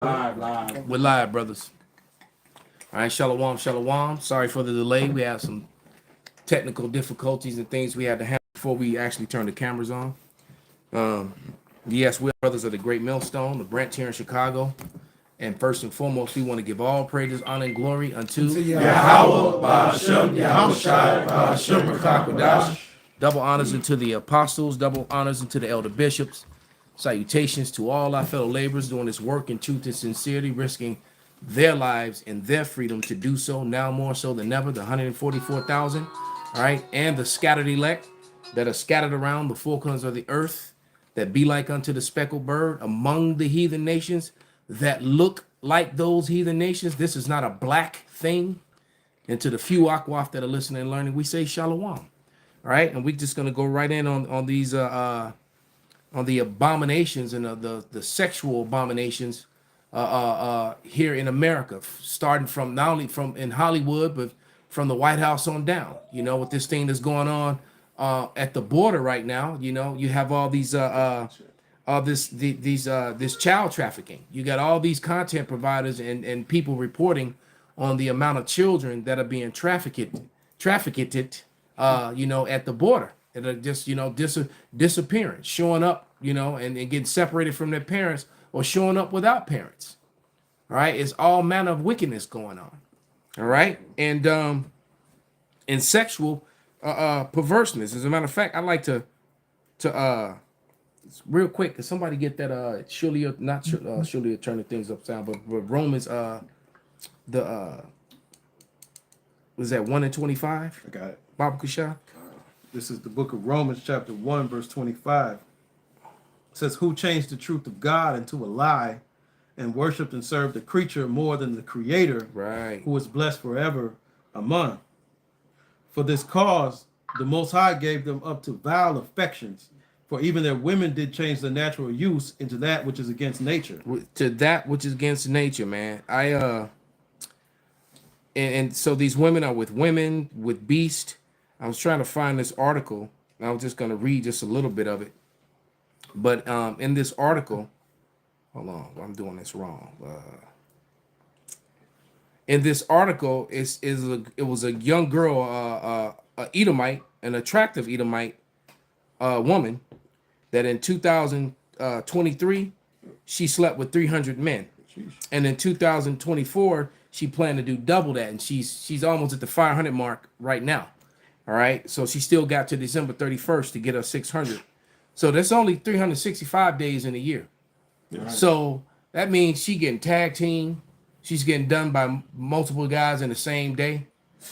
Live. We're live, brothers. All right, shalom, shalom. Sorry for the delay. We have some technical difficulties and things we had to handle before we actually turn the cameras on. Yes, we're brothers of the Great Millstone, the Brent here in Chicago. And first and foremost, we want to give all praises, honor, and glory unto Yahweh, Ba'ashem, Yahushai, Ba'ashem, Rakakwadash. double honors unto the apostles, double honors unto the elder bishops. Salutations to all our fellow laborers doing this work in truth and sincerity, risking their lives and their freedom to do so, now more so than ever, the 144,000, all right, and the scattered elect that are scattered around the four corners of the earth, that be like unto the speckled bird among the heathen nations, that look like those heathen nations. This is not a black thing. And to the few akwaf that are listening and learning, we say shalom. All right, and we're just going to go right in on these on the abominations and the sexual abominations here in America, starting from not only from in Hollywood, but from the White House on down. You know, with this thing that's going on at the border right now. You know, you have all these this child trafficking. You got all these content providers and people reporting on the amount of children that are being trafficked, you know, at the border. That are just, you know, disappearing, showing up, you know, and getting separated from their parents or showing up without parents. All right. It's all manner of wickedness going on. All right. And sexual perverseness. As a matter of fact, I'd like to real quick, can somebody get that surely not surely turning things upside, but Romans was that 1 and 25? I got it. Baba Kusha? This is the book of Romans, chapter 1, verse 25. It says, who changed the truth of God into a lie and worshiped and served the creature more than the creator, Right. who is blessed forever. Amen. For this cause, the Most High gave them up to vile affections, for even their women did change the natural use into that which is against nature. To that which is against nature, man. And so these women are with women, with beast. I was trying to find this article. I was just going to read just a little bit of it. But in this article, hold on, I'm doing this wrong. In this article, it was a young girl, a Edomite, an attractive Edomite woman, that in 2023 she slept with 300 men, and in 2024 she planned to do double that, and she's almost at the 500 mark right now. All right, so she still got to December 31st to get her 600. So that's only 365 days in a year. Right. So that means she getting tag team. She's getting done by multiple guys in the same day,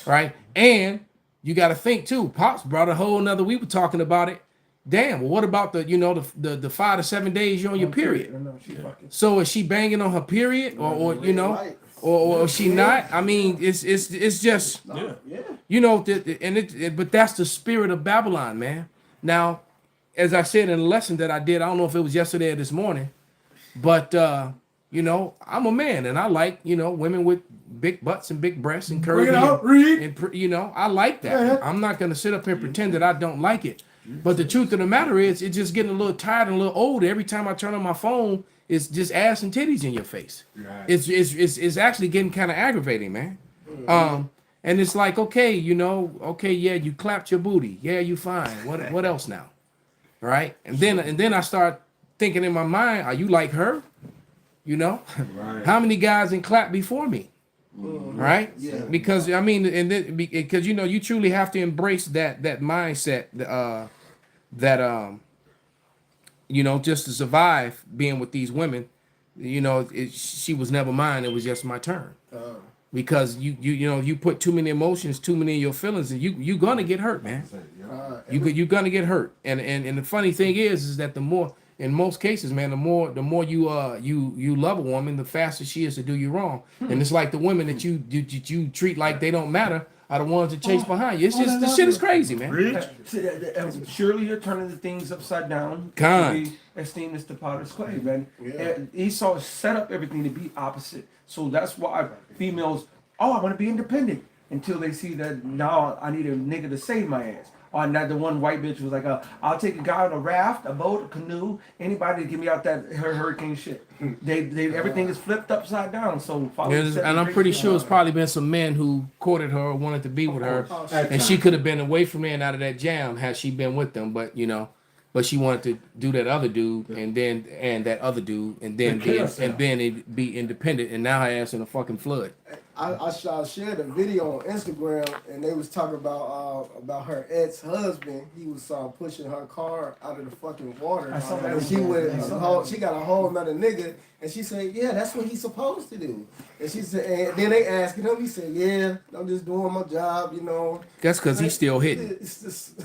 right? And you got to think too. Pops brought a whole nother. We were talking about it. Damn. Well, what about the 5 to 7 days you're on your period? So is she banging on her period, or you know? Or she not? I mean, it's just, you know, but that's the spirit of Babylon, man. Now, as I said in a lesson that I did, I don't know if it was yesterday or this morning, but you know, I'm a man and I like, you know, women with big butts and big breasts and curvy, and you know, I like that. I'm not gonna sit up here and pretend that I don't like it. But the truth of the matter is, it's just getting a little tired and a little older. Every time I turn on my phone, it's just ass and titties in your face. Right. It's actually getting kind of aggravating, man. And it's like, okay, you know, okay, yeah, you clapped your booty, yeah, you fine. What else now? Right? And then I start thinking in my mind, are you like her? You know, right. How many guys in clap before me? Right? Yeah. Because I mean, and then because you know, you truly have to embrace that mindset that you know, just to survive being with these women, you know, she was never mine. It was just my turn. Because you know, you put too many emotions, too many of your feelings, and you're gonna get hurt, man. You're gonna get hurt. And the funny thing is that the more, in most cases, man, the more you love a woman, the faster she is to do you wrong. And it's like the women that you treat like they don't matter are the ones that chase behind you. It's just, this shit is crazy, man. Surely you're turning the things upside down. We esteem this the potter's clay, man. Yeah. Esau set up everything to be opposite. So that's why females, I want to be independent, until they see that now I need a nigga to save my ass. On that, the one white bitch was like, "I'll take a guy on a raft, a boat, a canoe, anybody to get me out that hurricane shit." They everything is flipped upside down. So and I'm pretty sure it's probably been some men who courted her or wanted to be with her, and she could have been away from there and out of that jam had she been with them. But but she wanted to do that other dude and that other dude and then be independent, and now her ass in a fucking flood. I shared a video on Instagram, and they was talking about her ex-husband. He was pushing her car out of the fucking water. I saw that. And she got a whole nother nigga, and she said, "Yeah, that's what he's supposed to do." And she said, and then they asking him, he said, "Yeah, I'm just doing my job, you know." That's because he's still hitting. It's just,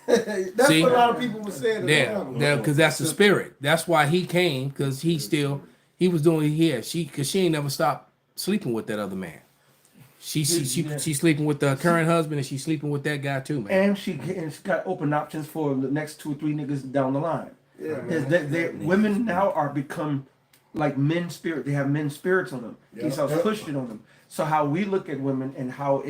that's See? what a lot of people were saying. Yeah, because that's the spirit. That's why he came, because he was doing because she ain't never stopped sleeping with that other man. She's sleeping with the current husband, and she's sleeping with that guy too, man. And she got open options for the next 2 or 3 niggas down the line. Yeah, women now are become like men's spirit. They have men's spirits on them. Esau's pushed it on them. So how we look at women and how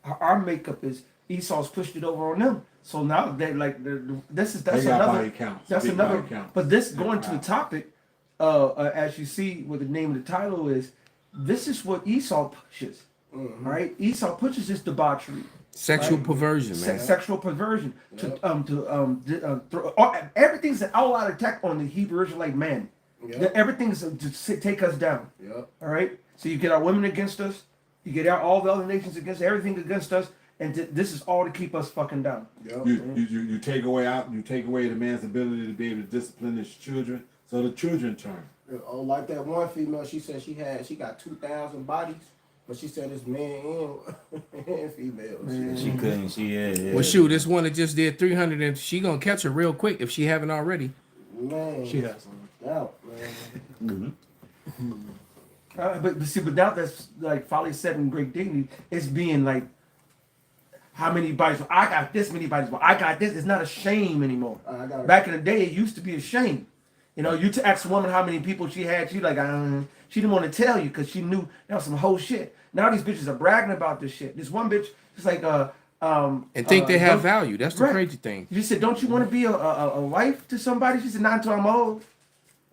our makeup is, Esau's pushed it over on them. So now they like that's another. That's another. But this going to the topic, as you see, what the name of the title is. This is what Esau pushes. Mm-hmm. Right? Esau pushes this debauchery. Sexual perversion, man. Sexual perversion. Everything's an all-out attack on the Hebrew Israelite man. Everything's to take us down. All right? So you get our women against us. You get all the other nations against everything against us. And this is all to keep us fucking down. You take away the man's ability to be able to discipline his children, so the children turn. Oh, like that one female, she said she got 2,000 bodies. But she said it's men and females. She couldn't. Yeah. Well, shoot, this one that just did 300, and she gonna catch her real quick if she haven't already. Man, She has some. Out, man. But now that's like Folly said in Great Dignity, it's being like, how many bodies? Well, I got this many bodies. Well, I got this. It's not a shame anymore. Back in the day, it used to be a shame. You to ask a woman how many people she had, she like, she didn't want to tell you because she knew that was some whole shit. Now these bitches are bragging about this shit. This one bitch, it's like, and think they have value. That's the crazy thing. She said, "Don't you want to be a wife to somebody?" She said, "Not until I'm old."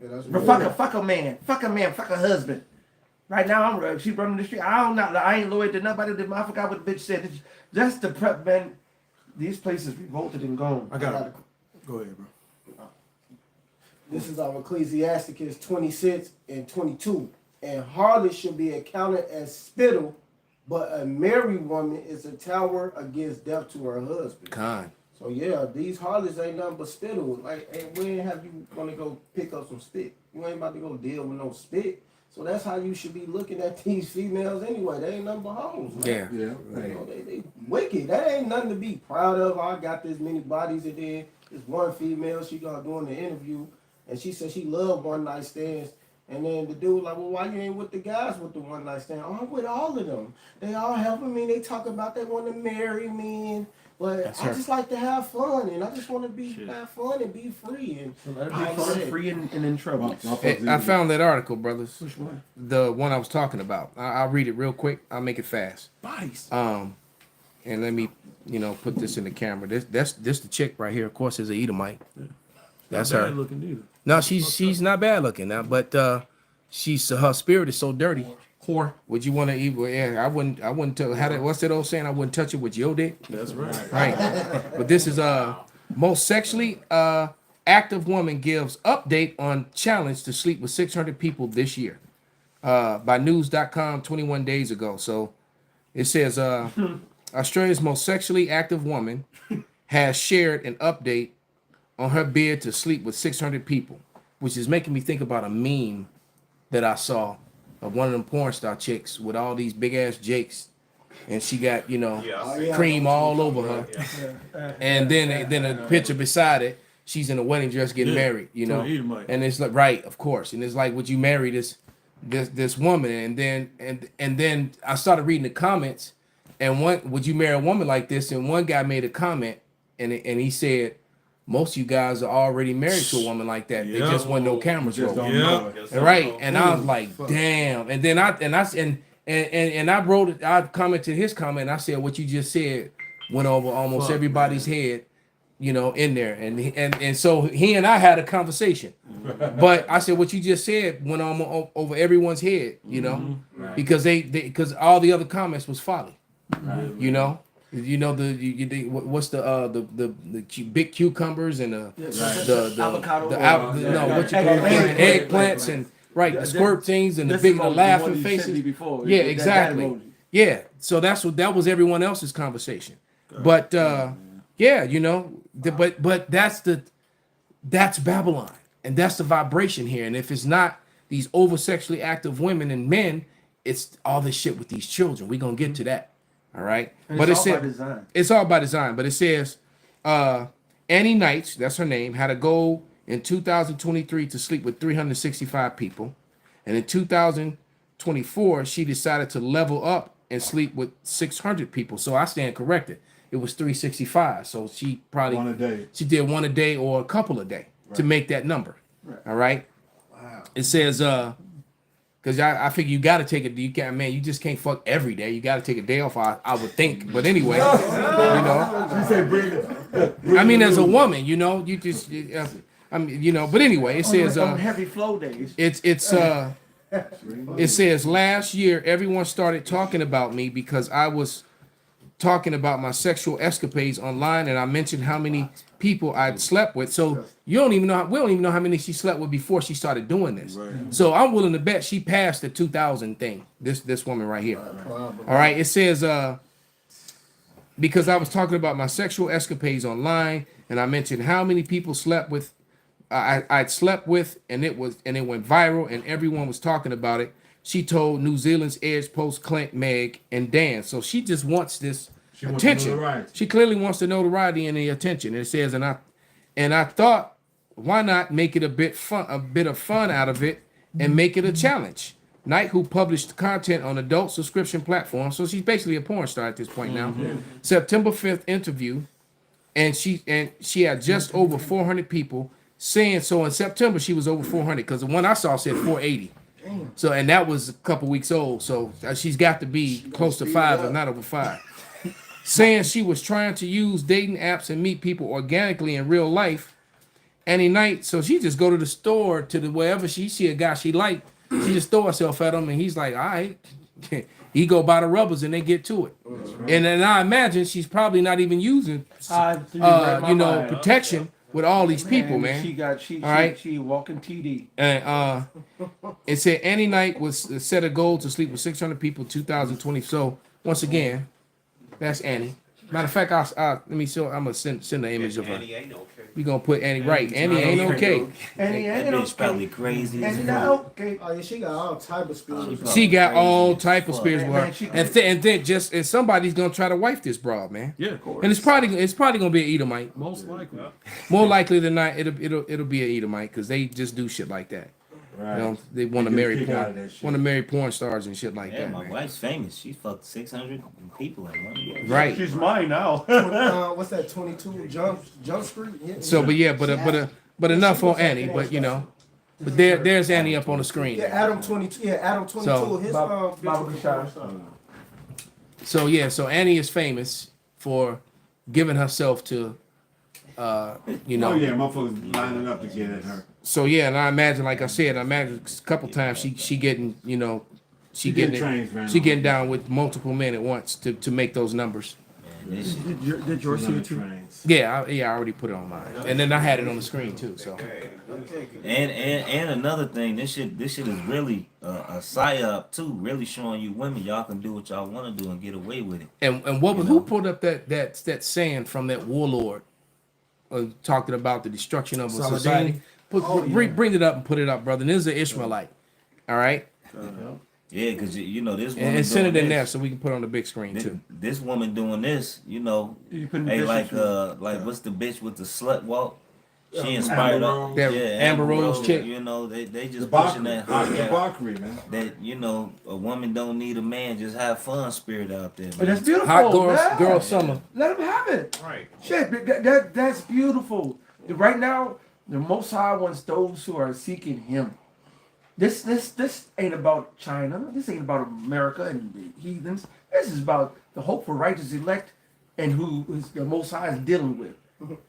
Yeah, that's But fuck a man, fuck a husband. Right now, she running the street. I ain't loyal to nobody. I forgot what the bitch said. That's the prep, man. These places revolted and gone. I got it. Go ahead, bro. This is our Ecclesiasticus 26 and 22. And harlot should be accounted as spittle, but a married woman is a tower against death to her husband. Con. So yeah, these harlots ain't nothing but spittle. Like, hey, when have you gonna go pick up some spit? You ain't about to go deal with no spit. So that's how you should be looking at these females anyway. They ain't nothing but hoes. Yeah. They wicked. That ain't nothing to be proud of. I got this many bodies, and then this one female, she got doing the interview, and she said she loved one night stands. And then the dude like, well, why you ain't with the guys with the one night stand? Oh, I'm with all of them. They all helping me. They talk about they want to marry me, and but I just like to have fun, and I just want to have fun and be free. And So let it be fun, free, and in trouble. I found that article, brothers. Which one? The one I was talking about. I'll read it real quick. I'll make it fast. Bodies. And let me, put this in the camera. This the chick right here. Of course, is a Edomite. That's Not her. bad looking either. No, she's not bad looking now, but she's her spirit is so dirty. Whore. Would you want to eat? Yeah, I wouldn't tell. What's that old saying? I wouldn't touch it with your dick. That's right. Right. But this is most sexually active woman gives update on challenge to sleep with 600 people this year. By news.com 21 days ago. So it says Australia's most sexually active woman has shared an update on her bid to sleep with 600 people, which is making me think about a meme that I saw of one of them porn star chicks with all these big ass jakes, and she got cream all over her, and then a picture beside it, she's in a wedding dress getting married, and it's like, right, of course, and it's like, would you marry this woman? And then I started reading the comments, and would you marry a woman like this? And one guy made a comment, and he said, most of you guys are already married to a woman like that. There just wasn't no cameras rolling. Right. And I was like, damn. And then I commented his comment, and I said, what you just said went over almost everybody's head. you know, in there, and so he and I had a conversation, but I said what you just said went on over everyone's head, you know, because because all the other comments was folly, you know. You know what's the big cucumbers and the avocado, what you call it, eggplants and the squirt things and the big laughing faces. Yeah, exactly. Yeah, so that was everyone else's conversation. But yeah, you know, but that's Babylon, and that's the vibration here. And if it's not these over sexually active women and men, it's all this shit with these children. We're gonna get to that. All right, and but it's all by design. It's all by design. But it says Annie Knights, that's her name, had a goal in 2023 to sleep with 365 people, and in 2024 she decided to level up and sleep with 600 people. So I stand corrected. It was 365. So she probably one a day. She did one a day or a couple a day to make that number. Right. All right. Wow. It says because I figure you got to take it. You can't, man. You just can't fuck every day. You got to take a day off. I would think. But anyway, you know. I mean, as a woman, you know, you just. I mean, you know. But anyway, it says. On heavy flow days. It says last year everyone started talking about me because I was talking about my sexual escapades online, and I mentioned how many people I'd slept with. So we don't even know how many she slept with before she started doing this. Right. So I'm willing to bet she passed the 2,000 thing. This woman right here. All right. It says because I was talking about my sexual escapades online, and I mentioned how many people I'd slept with, and it went viral, and everyone was talking about it. She told New Zealand's Edge Post Clint, Meg, and Dan. So she just wants this attention. She clearly wants the notoriety and the attention. And it says, and I thought, why not make it a bit of fun out of it and make it a challenge? Knight, who published content on adult subscription platforms, so she's basically a porn star at this point now. September 5th interview, and she had just over 400 people saying so. In September she was over 400 because the one I saw said 480. So, and that was a couple weeks old. So she's got to be close to 5, if not over 5. Saying she was trying to use dating apps and meet people organically in real life. Any night, so she just go to the store to the wherever she see a guy she like. She just throw herself at him, and he's like, all right. He go buy the rubbers, and they get to it. And then I imagine she's probably not even using, protection. With all these people, man. She walking TD. And it said Annie Knight was set a goal to sleep with 600 people 2020. So once again, that's Annie. Matter of fact, let me show. I'm gonna send the image of her. Annie ain't okay. We gonna put Annie right. Annie ain't okay. Annie ain't That bitch okay. probably crazy. Annie not okay. Oh yeah, she got all type of spirits. She got all type of spirits with Man, her, and then somebody's gonna try to wife this broad, man. Yeah, of course. And it's probably gonna be an Edomite. Most likely. More likely than not, it'll be an Edomite because they just do shit like that. Right. You know, they want to marry porn stars and shit like Yeah, that. my Man. wife's famous. She fucked 600 people in 1 year. Right. She's mine now. What's that? 22 Jump Street. Yeah. So, but enough on Annie. But you know, but there's Annie up on the screen. Yeah, Adam 22. Yeah, Adam 22. So- His Baba So Annie is famous for giving herself to, you know. Oh yeah, motherfuckers lining up to get at her. So yeah, and I imagine, like I said, a couple times she getting, you know, she getting down with multiple men at once to make those numbers. Man, this shit- Did yours see it too? Yeah, I already put it on mine, and then I had it on the screen too. So And another thing, this shit is really a psyop too, really showing you women y'all can do what y'all want to do and get away with it. and who pulled up that saying from that warlord, talking about the destruction of a society? Bring it up and put it up, brother. And this is an Ishmaelite, all right. Yeah, because you know this woman And send it doing in there this. so we can put it on the big screen too. This woman doing this, you know, You putting the hey, business like what's the bitch with the slut walk? She inspired up. That Amber Rose chick. You know, they just The pushing that hot the guy. debauchery, man. That you know, a woman don't need a man, just have fun spirit out there. But Man. that's beautiful. Hot Yeah. girl summer. Let him have it. Right. Shit, that's beautiful. Right now, the Most High wants those who are seeking Him. This ain't about China. This ain't about America and the heathens. This is about the hope for righteous elect and who is the Most High is dealing with.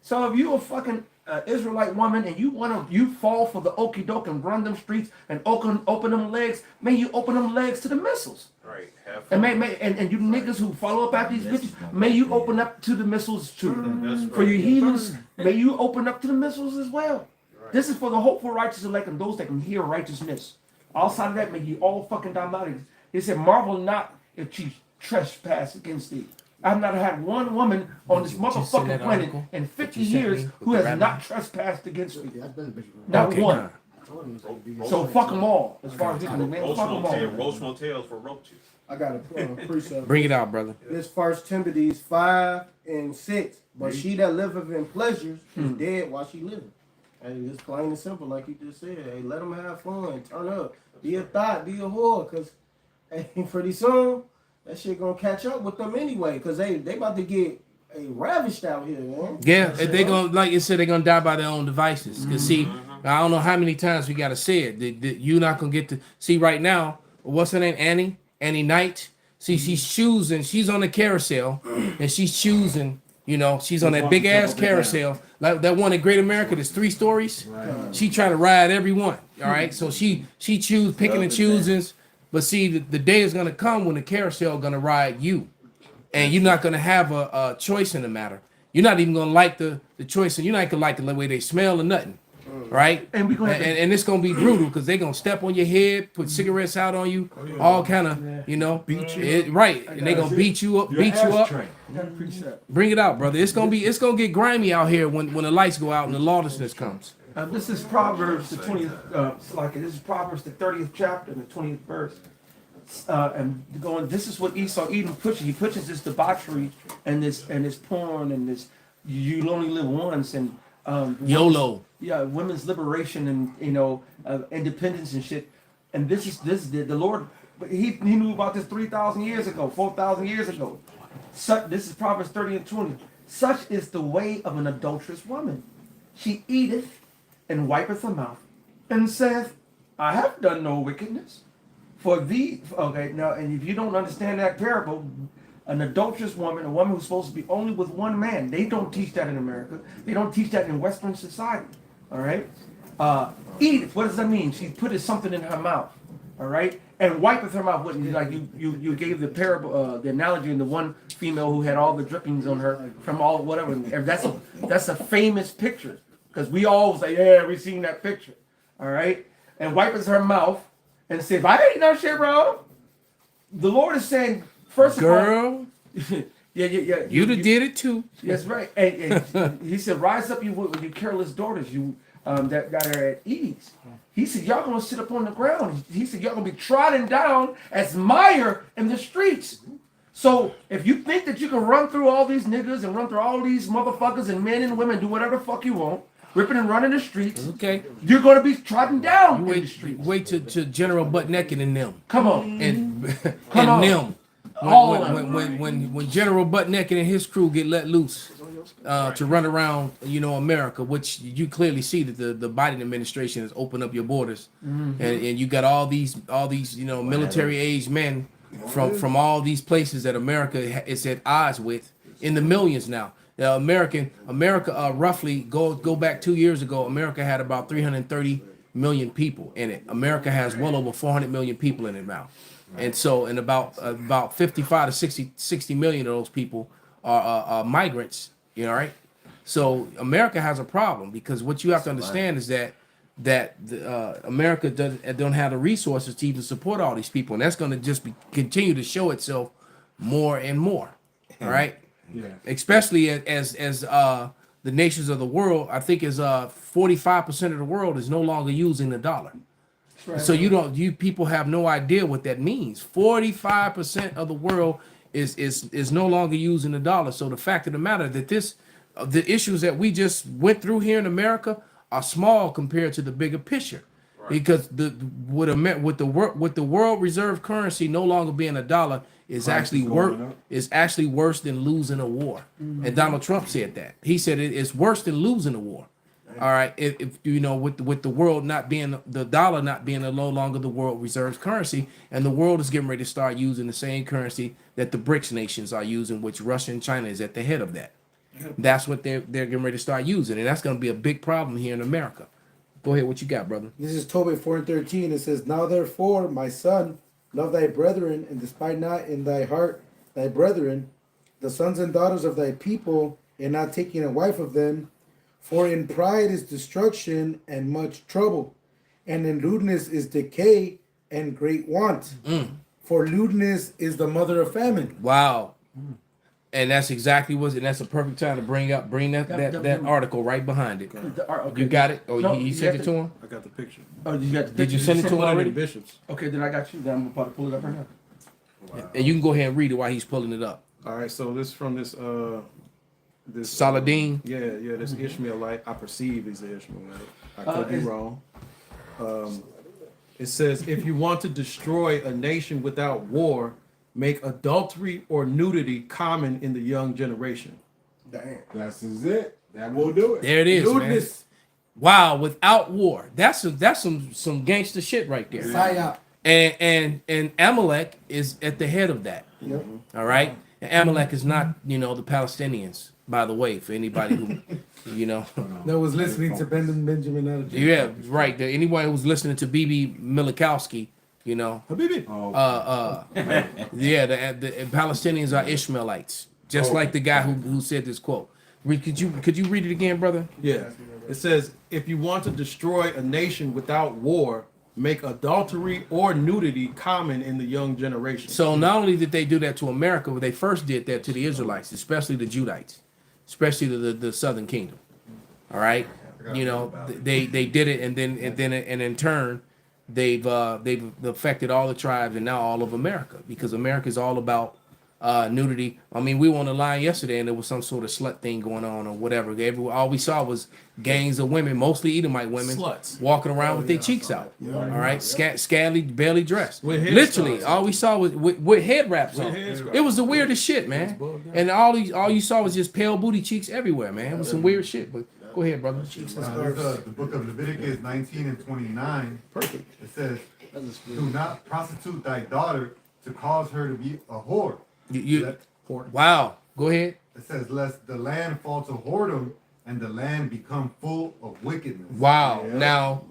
So if you a fucking Israelite woman and you fall for the okie doke and run them streets and open them legs, may you open them legs to the missiles. Right. Have And fun. and you niggas who follow up after these bitches, may you open up to the missiles too. That's For right. you heathens, may you open up to the missiles as well. This is for the hopeful righteous elect and those that can hear righteousness. Outside of that, may you all fucking die naughty. He said, marvel not if she trespass against thee. I've not had one woman on this Did you send motherfucking that planet article in that 50 you sent years me with who the has rabbi? not trespassed against me. Okay. Not Okay, one. nah. So fuck them all. As far as this man, Roach fuck them all. roach no tails for roaches. I got a precept. Bring it out, brother. This First Timothy 5:6. But she that liveth in pleasures is dead while she living. Hey, it's plain and simple, like you just said. Hey, let them have fun, turn up, be a thought, be a whore, cause hey, pretty soon that shit gonna catch up with them anyway, cause they about to get ravished out here, man. Yeah, if they gonna, like you said, they're gonna die by their own devices. Cause see, I don't know how many times we gotta say it. That you're not gonna get to see right now. What's her name? Annie Knight. See, she's choosing. She's on the carousel, and she's choosing. You know, she's on that big ass carousel, like that one in Great America. That's 3 stories. She trying to ride every one. All right, so she choose picking and choosing. But see, the day is gonna come when the carousel gonna ride you, and you're not gonna have a choice in the matter. You're not even gonna like the choice, and you're not gonna like the way they smell or nothing, right? And we gonna have to- and it's gonna be brutal because they're gonna step on your head, put cigarettes out on you, all kind of, you know, beat you, right? And they gonna beat you up, beat you up. Bring it out, brother. It's gonna get grimy out here when the lights go out and the lawlessness comes. This is Proverbs the 20th. This is Proverbs the 30th chapter and the 20th verse. And going, this is what Esau Edom pushes. He pushes this debauchery and this porn and this. You only live once and YOLO. Yeah, women's liberation and independence and shit. And this is the Lord. He knew about this 3,000 years ago, 4,000 years ago. This is Proverbs 30 and 20. Such is the way of an adulterous woman. She eateth and wipeth her mouth, and saith, I have done no wickedness. For thee, okay, now, and if you don't understand that parable, an adulterous woman, a woman who's supposed to be only with one man, they don't teach that in America. They don't teach that in Western society. All right? Eateth, what does that mean? She put something in her mouth. All right? And wipeth her mouth. Like you gave the parable, the analogy in the one female who had all the drippings on her from all whatever. That's a famous picture. Because we all say, yeah, we seen that picture. All right? And wipeth her mouth and says, I ain't no shit, bro. The Lord is saying, first of all, Girl, yeah. you did it too. That's right. And he said, rise up, you careless daughters, you that are at ease. He said, y'all gonna sit up on the ground. He said, y'all gonna be trodden down as mire in the streets. So if you think that you can run through all these niggas and run through all these motherfuckers and men and women, do whatever the fuck you want, ripping and running the streets, Okay. you're gonna be trodden down in the Wait, streets. wait to General Butt Naked and them. Come on. And Come on. them. All of them. When General Butt Naked and his crew get let loose to run around, America, which you clearly see that the Biden administration has opened up your borders, and you got all these military age men from all these places that America is at odds with in the millions now. America roughly go back 2 years ago. America had about 330 million people in it. America has well over 400 million people in it now. And so, and about 55 to 60 million of those people are migrants, right? So America has a problem because what you have to understand is that America don't have the resources to even support all these people, and that's going to just continue to show itself more and more. All right, Yeah. especially as the nations of the world. I think is 45% of the world is no longer using the dollar. So you people have no idea what that means. 45% of the world is no longer using the dollar. So the fact of the matter that the issues that we just went through here in America are small compared to the bigger picture. Right. Because with the world reserve currency no longer being a dollar is actually worse than losing a war. Mm-hmm. And Donald Trump said that. He said it's worse than losing a war. All right, if with the world not being the dollar not being no longer the world reserve currency, and the world is getting ready to start using the same currency that the BRICS nations are using, which Russia and China is at the head of that. That's what they're getting ready to start using, and that's going to be a big problem here in America. Go ahead, what you got, brother? This is Tobit 4:13. It says, "Now therefore, my son, love thy brethren, and despise not in thy heart thy brethren, the sons and daughters of thy people, and not taking a wife of them. For in pride is destruction and much trouble, and in lewdness is decay and great want. For lewdness is the mother of famine." Wow. And that's exactly and that's a perfect time to bring that article right behind it. Okay. You got it? Oh, No, he you sent have it to him? I got the picture. Oh, you got the Did you picture? send it to him One of the already? bishops. Okay, then I got you. Then I'm about to pull it up right now. And you can go ahead and read it while he's pulling it up. All right, so this from this Saladin? This Ishmaelite. I perceive he's an Ishmaelite. I could be wrong. It says, if you want to destroy a nation without war, make adultery or nudity common in the young generation. Damn. That's is it. That will do it. There it is, man. Lewdness. Wow, without war. That's some gangster shit right there. Psyop. And Amalek is at the head of that. Yep. All right? And Amalek is not, the Palestinians, by the way, for anybody who, That was listening to Benjamin Adams. yeah, right. Anyone who's listening to B.B. Milikowski, Habibi. Oh, the Palestinians are Ishmaelites, just like the guy who said this quote. Could you read it again, brother? Yeah. It says, if you want to destroy a nation without war, make adultery or nudity common in the young generation. So not only did they do that to America, but they first did that to the Israelites, especially the Judites, especially the Southern Kingdom. All right, they did it, and in turn, they've affected all the tribes and now all of America, because America is all about nudity. I mean, we were on the line yesterday, and there was some sort of slut thing going on or whatever. All we saw was gangs of women, mostly Edomite women, Sluts. walking around with their cheeks out. All right, scantily, barely dressed. With head Literally, scarves. all we saw was with head wraps on. head scarves. It was the weirdest shit, man. And all you saw was just pale booty cheeks everywhere, man. It was some weird shit. But go ahead, brother. The book of Leviticus 19 and 29. Perfect. It says, "Do not prostitute thy daughter to cause her to be a whore." Wow. Go ahead. It says, "Lest the land fall to whoredom and the land become full of wickedness." Wow. Now,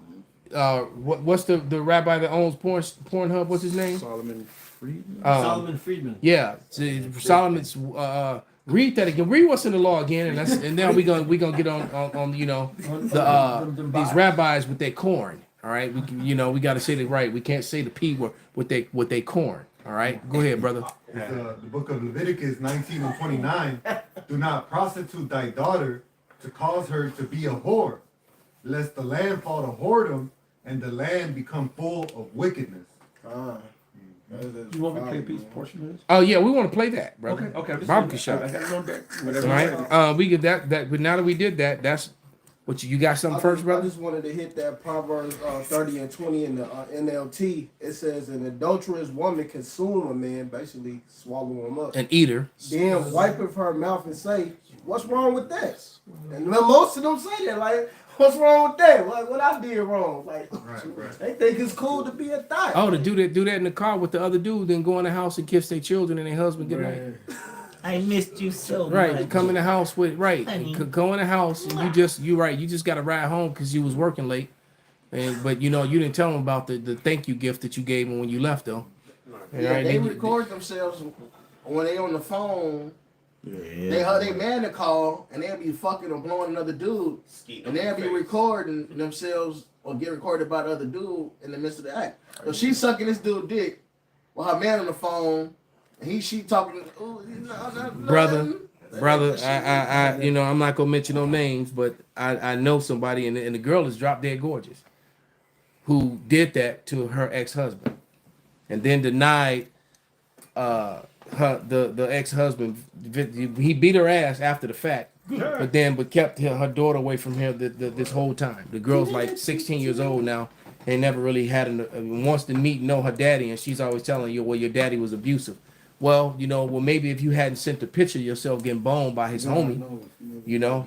what's the rabbi that owns Pornhub? What's his name? Solomon Friedman. Solomon Friedman. Yeah, Solomon's. Read that again. Read what's in the law again, and then we gonna get on these rabbis with their corn. All right, we got to say it right. We can't say the p word with they corn. All right, go ahead, brother. It's, the book of Leviticus 19 and 29. "Do not prostitute thy daughter to cause her to be a whore, lest the land fall to whoredom and the land become full of wickedness." You want me to play a piece portion of this? Oh yeah, we want to play that, brother. Okay. Barbecue shop. I got it on deck. All Whatever. right, we get that. But now that we did that, that's what you got. Something first, I brother. just wanted to hit that Proverbs 30 and 20 in the NLT. It says, "An adulterous woman consume a man," basically swallow him up. An eater. Then wipeth her mouth and say, "What's wrong with that?" And most of them say that, like, "What's wrong with that? Like, what I did wrong?" Like, they think it's cool to be a thot. Oh, to do that in the car with the other dude, then go in the house and kiss their children and their husband goodnight. I missed you so Right, much. you come in the house with Honey. go in the house and you just got to ride home because you was working late, but you didn't tell them about the thank you gift that you gave them when you left though. And, Yeah, right, they then you- record themselves when they on the phone. Yeah. They man to call and they'll be fucking or blowing another dude, and they'll be recording themselves or get recorded by the other dude in the midst of the act. So she's sucking this dude dick with her man on the phone, and she talking. "Ooh, brother, I I'm not gonna mention no names, but I know somebody and the girl is drop dead gorgeous, who did that to her ex-husband, and then denied the ex-husband. He beat her ass after the fact, but kept her daughter away from him this whole time. The girl's like 16 years old now, and never really had wants to know her daddy, and she's always telling you, well, your daddy was abusive. Well, maybe if you hadn't sent a picture of yourself getting boned by his homie,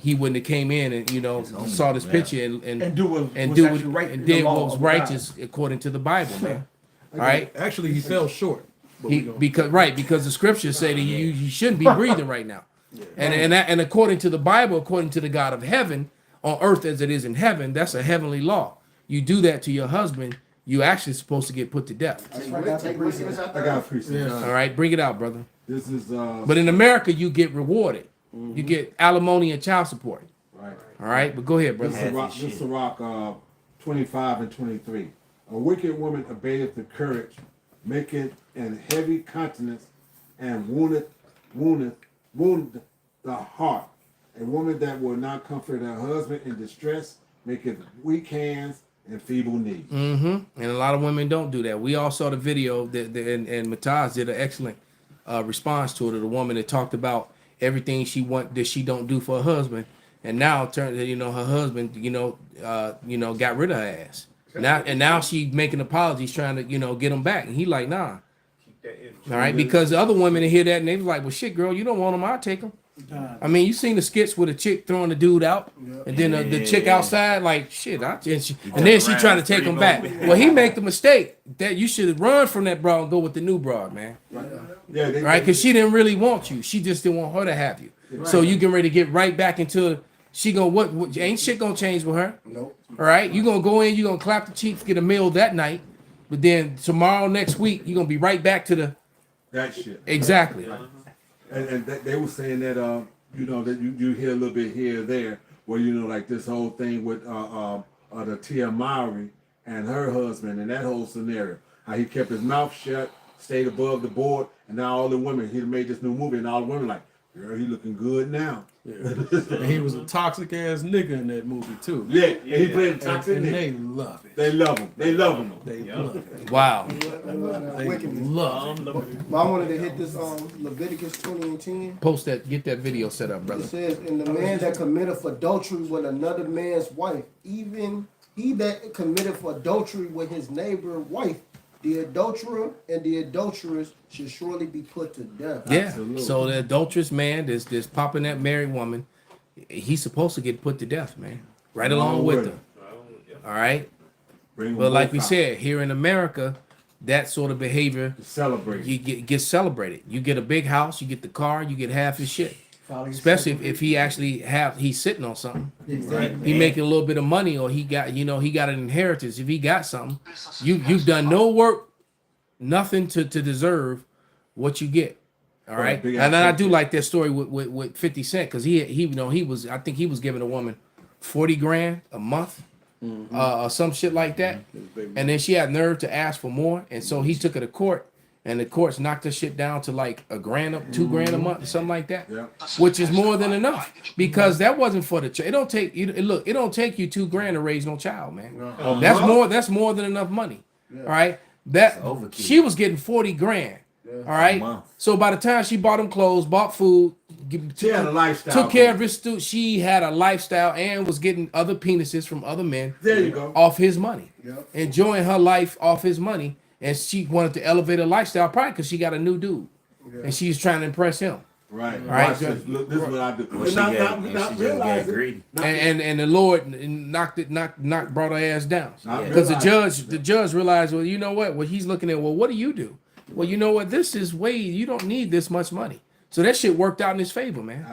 he wouldn't have came in and saw this picture and do what and was do actually what right in and the did law what was of righteous according to the Bible, man. All right, Actually, he fell short. But we gonna- because the scriptures say that you shouldn't be breathing right now. And according to the Bible, according to the God of heaven, on earth as it is in heaven, that's a heavenly law. You do that to your husband, you actually supposed to get put to death. I got a precinct. All right, bring it out, brother. This is But in America, you get rewarded. You get alimony and child support. right. All right, but go ahead, brother. This is Rock 25 and 23. A wicked woman abateth the courage, maketh an heavy countenance, and woundeth the heart. A woman that will not comfort her husband in distress, maketh weak hands and feeble knees. And a lot of women don't do that. We all saw the video and Mataz did an excellent response to it. Of the woman that talked about everything that she don't do for her husband, and now turned her husband got rid of her ass. Now she making apologies, trying to get him back, and he like nah. All right, because the other women hear that and they was like, well, shit, girl, you don't want him, I'll take him. I mean, you seen the skits with a chick throwing the dude out, and then the chick outside like shit, and then she trying to take him back. Well, he make the mistake that you should run from that broad and go with the new broad, man. Yeah, Right? Because she didn't really want you. She just didn't want her to have you. So you getting ready to get right back into she gonna what ain't shit gonna change with her. Nope. All right, you gonna go in, you gonna clap the cheeks, get a meal that night, but then tomorrow, next week, you gonna be right back to the that shit. exactly. And they were saying that that you hear a little bit here or there where like this whole thing with the Tia Mowry and her husband and that whole scenario, how he kept his mouth shut, stayed above the board, and now all the women, he made this new movie and all the women like, girl, he looking good now. And he was a toxic ass nigga in that movie too. Yeah, he played toxic And nigga. they love it. They love him. They love him. They love it. Wow. They love it. But I wanted to hit this Leviticus 20 and 10. Post that, get that video set up, It brother. says, "And the man that committeth adultery with another man's wife, even he that committeth adultery with his neighbor's wife, the adulterer and the adulteress should surely be put to death." Yeah. Absolutely. So the adulterous man, this popping that married woman, he's supposed to get put to death, man. Right along with her. All right. Bring them But like both we out. said, here in America, that sort of behavior Celebrate. you get celebrated. You get a big house, you get the car, you get half his shit. Especially if he actually he's sitting on something. Exactly. He making a little bit of money, or he got an inheritance. If he got something, you've done no work, nothing to deserve what you get. All right. big And then I ass do like that story with 50 Cent, because he was I think he was giving a woman 40 grand a month. Or some shit like that, and then she had nerve to ask for more, and so he took her to court, and the courts knocked her shit down to like $1 grand, $2 grand a month, or something like that, Yeah. which is more than enough, because that wasn't for the child. It don't take you. Look, it don't take you $2 grand to raise no child, man. That's more than enough money. All right, that overkill. she was getting 40 grand. All right, month. so by the time she bought him clothes, bought food, She had a lifestyle. took care of his student, she had a lifestyle and was getting other penises from other men There you go. off his money, Yep. enjoying her life off his money, and she wanted to elevate her lifestyle probably because she got a new dude, and she's trying to impress him. Right. Right. Watch this. Look, this is what I do. Well, she just got greedy. And the Lord brought her ass down, because the judge realized, well, you know what? Well, he's looking at, well, what do you do? Well, you know what? This is way, you don't need this much money. So that shit worked out in his favor, man.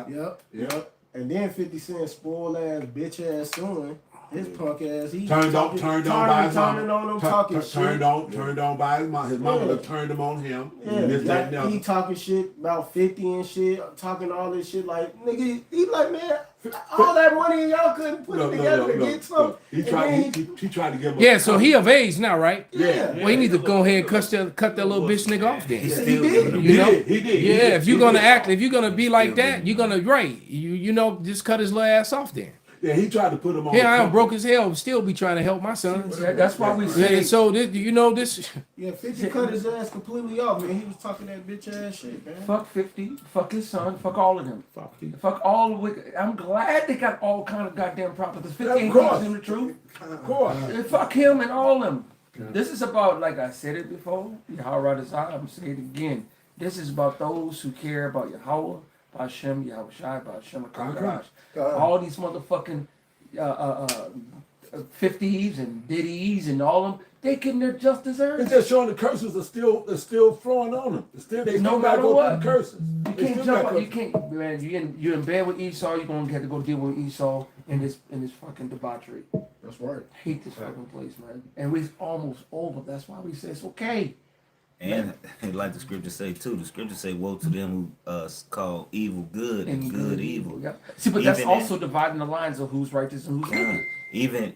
Yep. And then 50 Cent spoiled ass, bitch ass son, his punk ass, he Turned on by his turning mama. on him, talking shit. Turned on by his mama. His mama done turned him on him. And this, that, and the He other. talking shit about 50 and shit, talking all this shit like, nigga, he like, man, all that money and y'all couldn't put it together to get some. He tried to give him. Yeah, so he of age now, right? Yeah. Well, he need to go ahead and cut that little bitch nigga off then. He still did. good. You know? He did. Yeah, if you're gonna be like that, you're gonna just cut his little ass off then. Yeah, he tried to put him on. Yeah, I am broke as hell, still be trying to help my sons. Yeah, that's why we Yeah, say. and so this. Yeah, 50 cut his ass completely off, man. He was talking that bitch ass shit, man. Fuck 50, fuck his son, fuck all of them. Fuck all the wicked. I'm glad they got all kind of goddamn property. Because 50 ain't teaching them the truth. Of course. Fuck him and all of them. This is about, like I said it before, Yahweh Razah, I'm saying it again. This is about those who care about Yahweh, Hashem, Yahweh Shai, Hashem, HaKadosh. All these motherfucking 50s and Diddies and all them, they getting their just It's desserts. just showing the curses are still flowing on them. They No still matter gotta go what. through the curses. You They can't still jump got up. You curses. can't, man. You're in bed with Esau. You're gonna have to go deal with Esau in this fucking debauchery. That's right. I hate this fucking place, man. And we're almost over. That's why we say it's okay. And like the scriptures say too, the scriptures say, "Woe to them who call evil good and good evil." Yep. See, but that's Even also dividing the lines of who's righteous and who's wicked.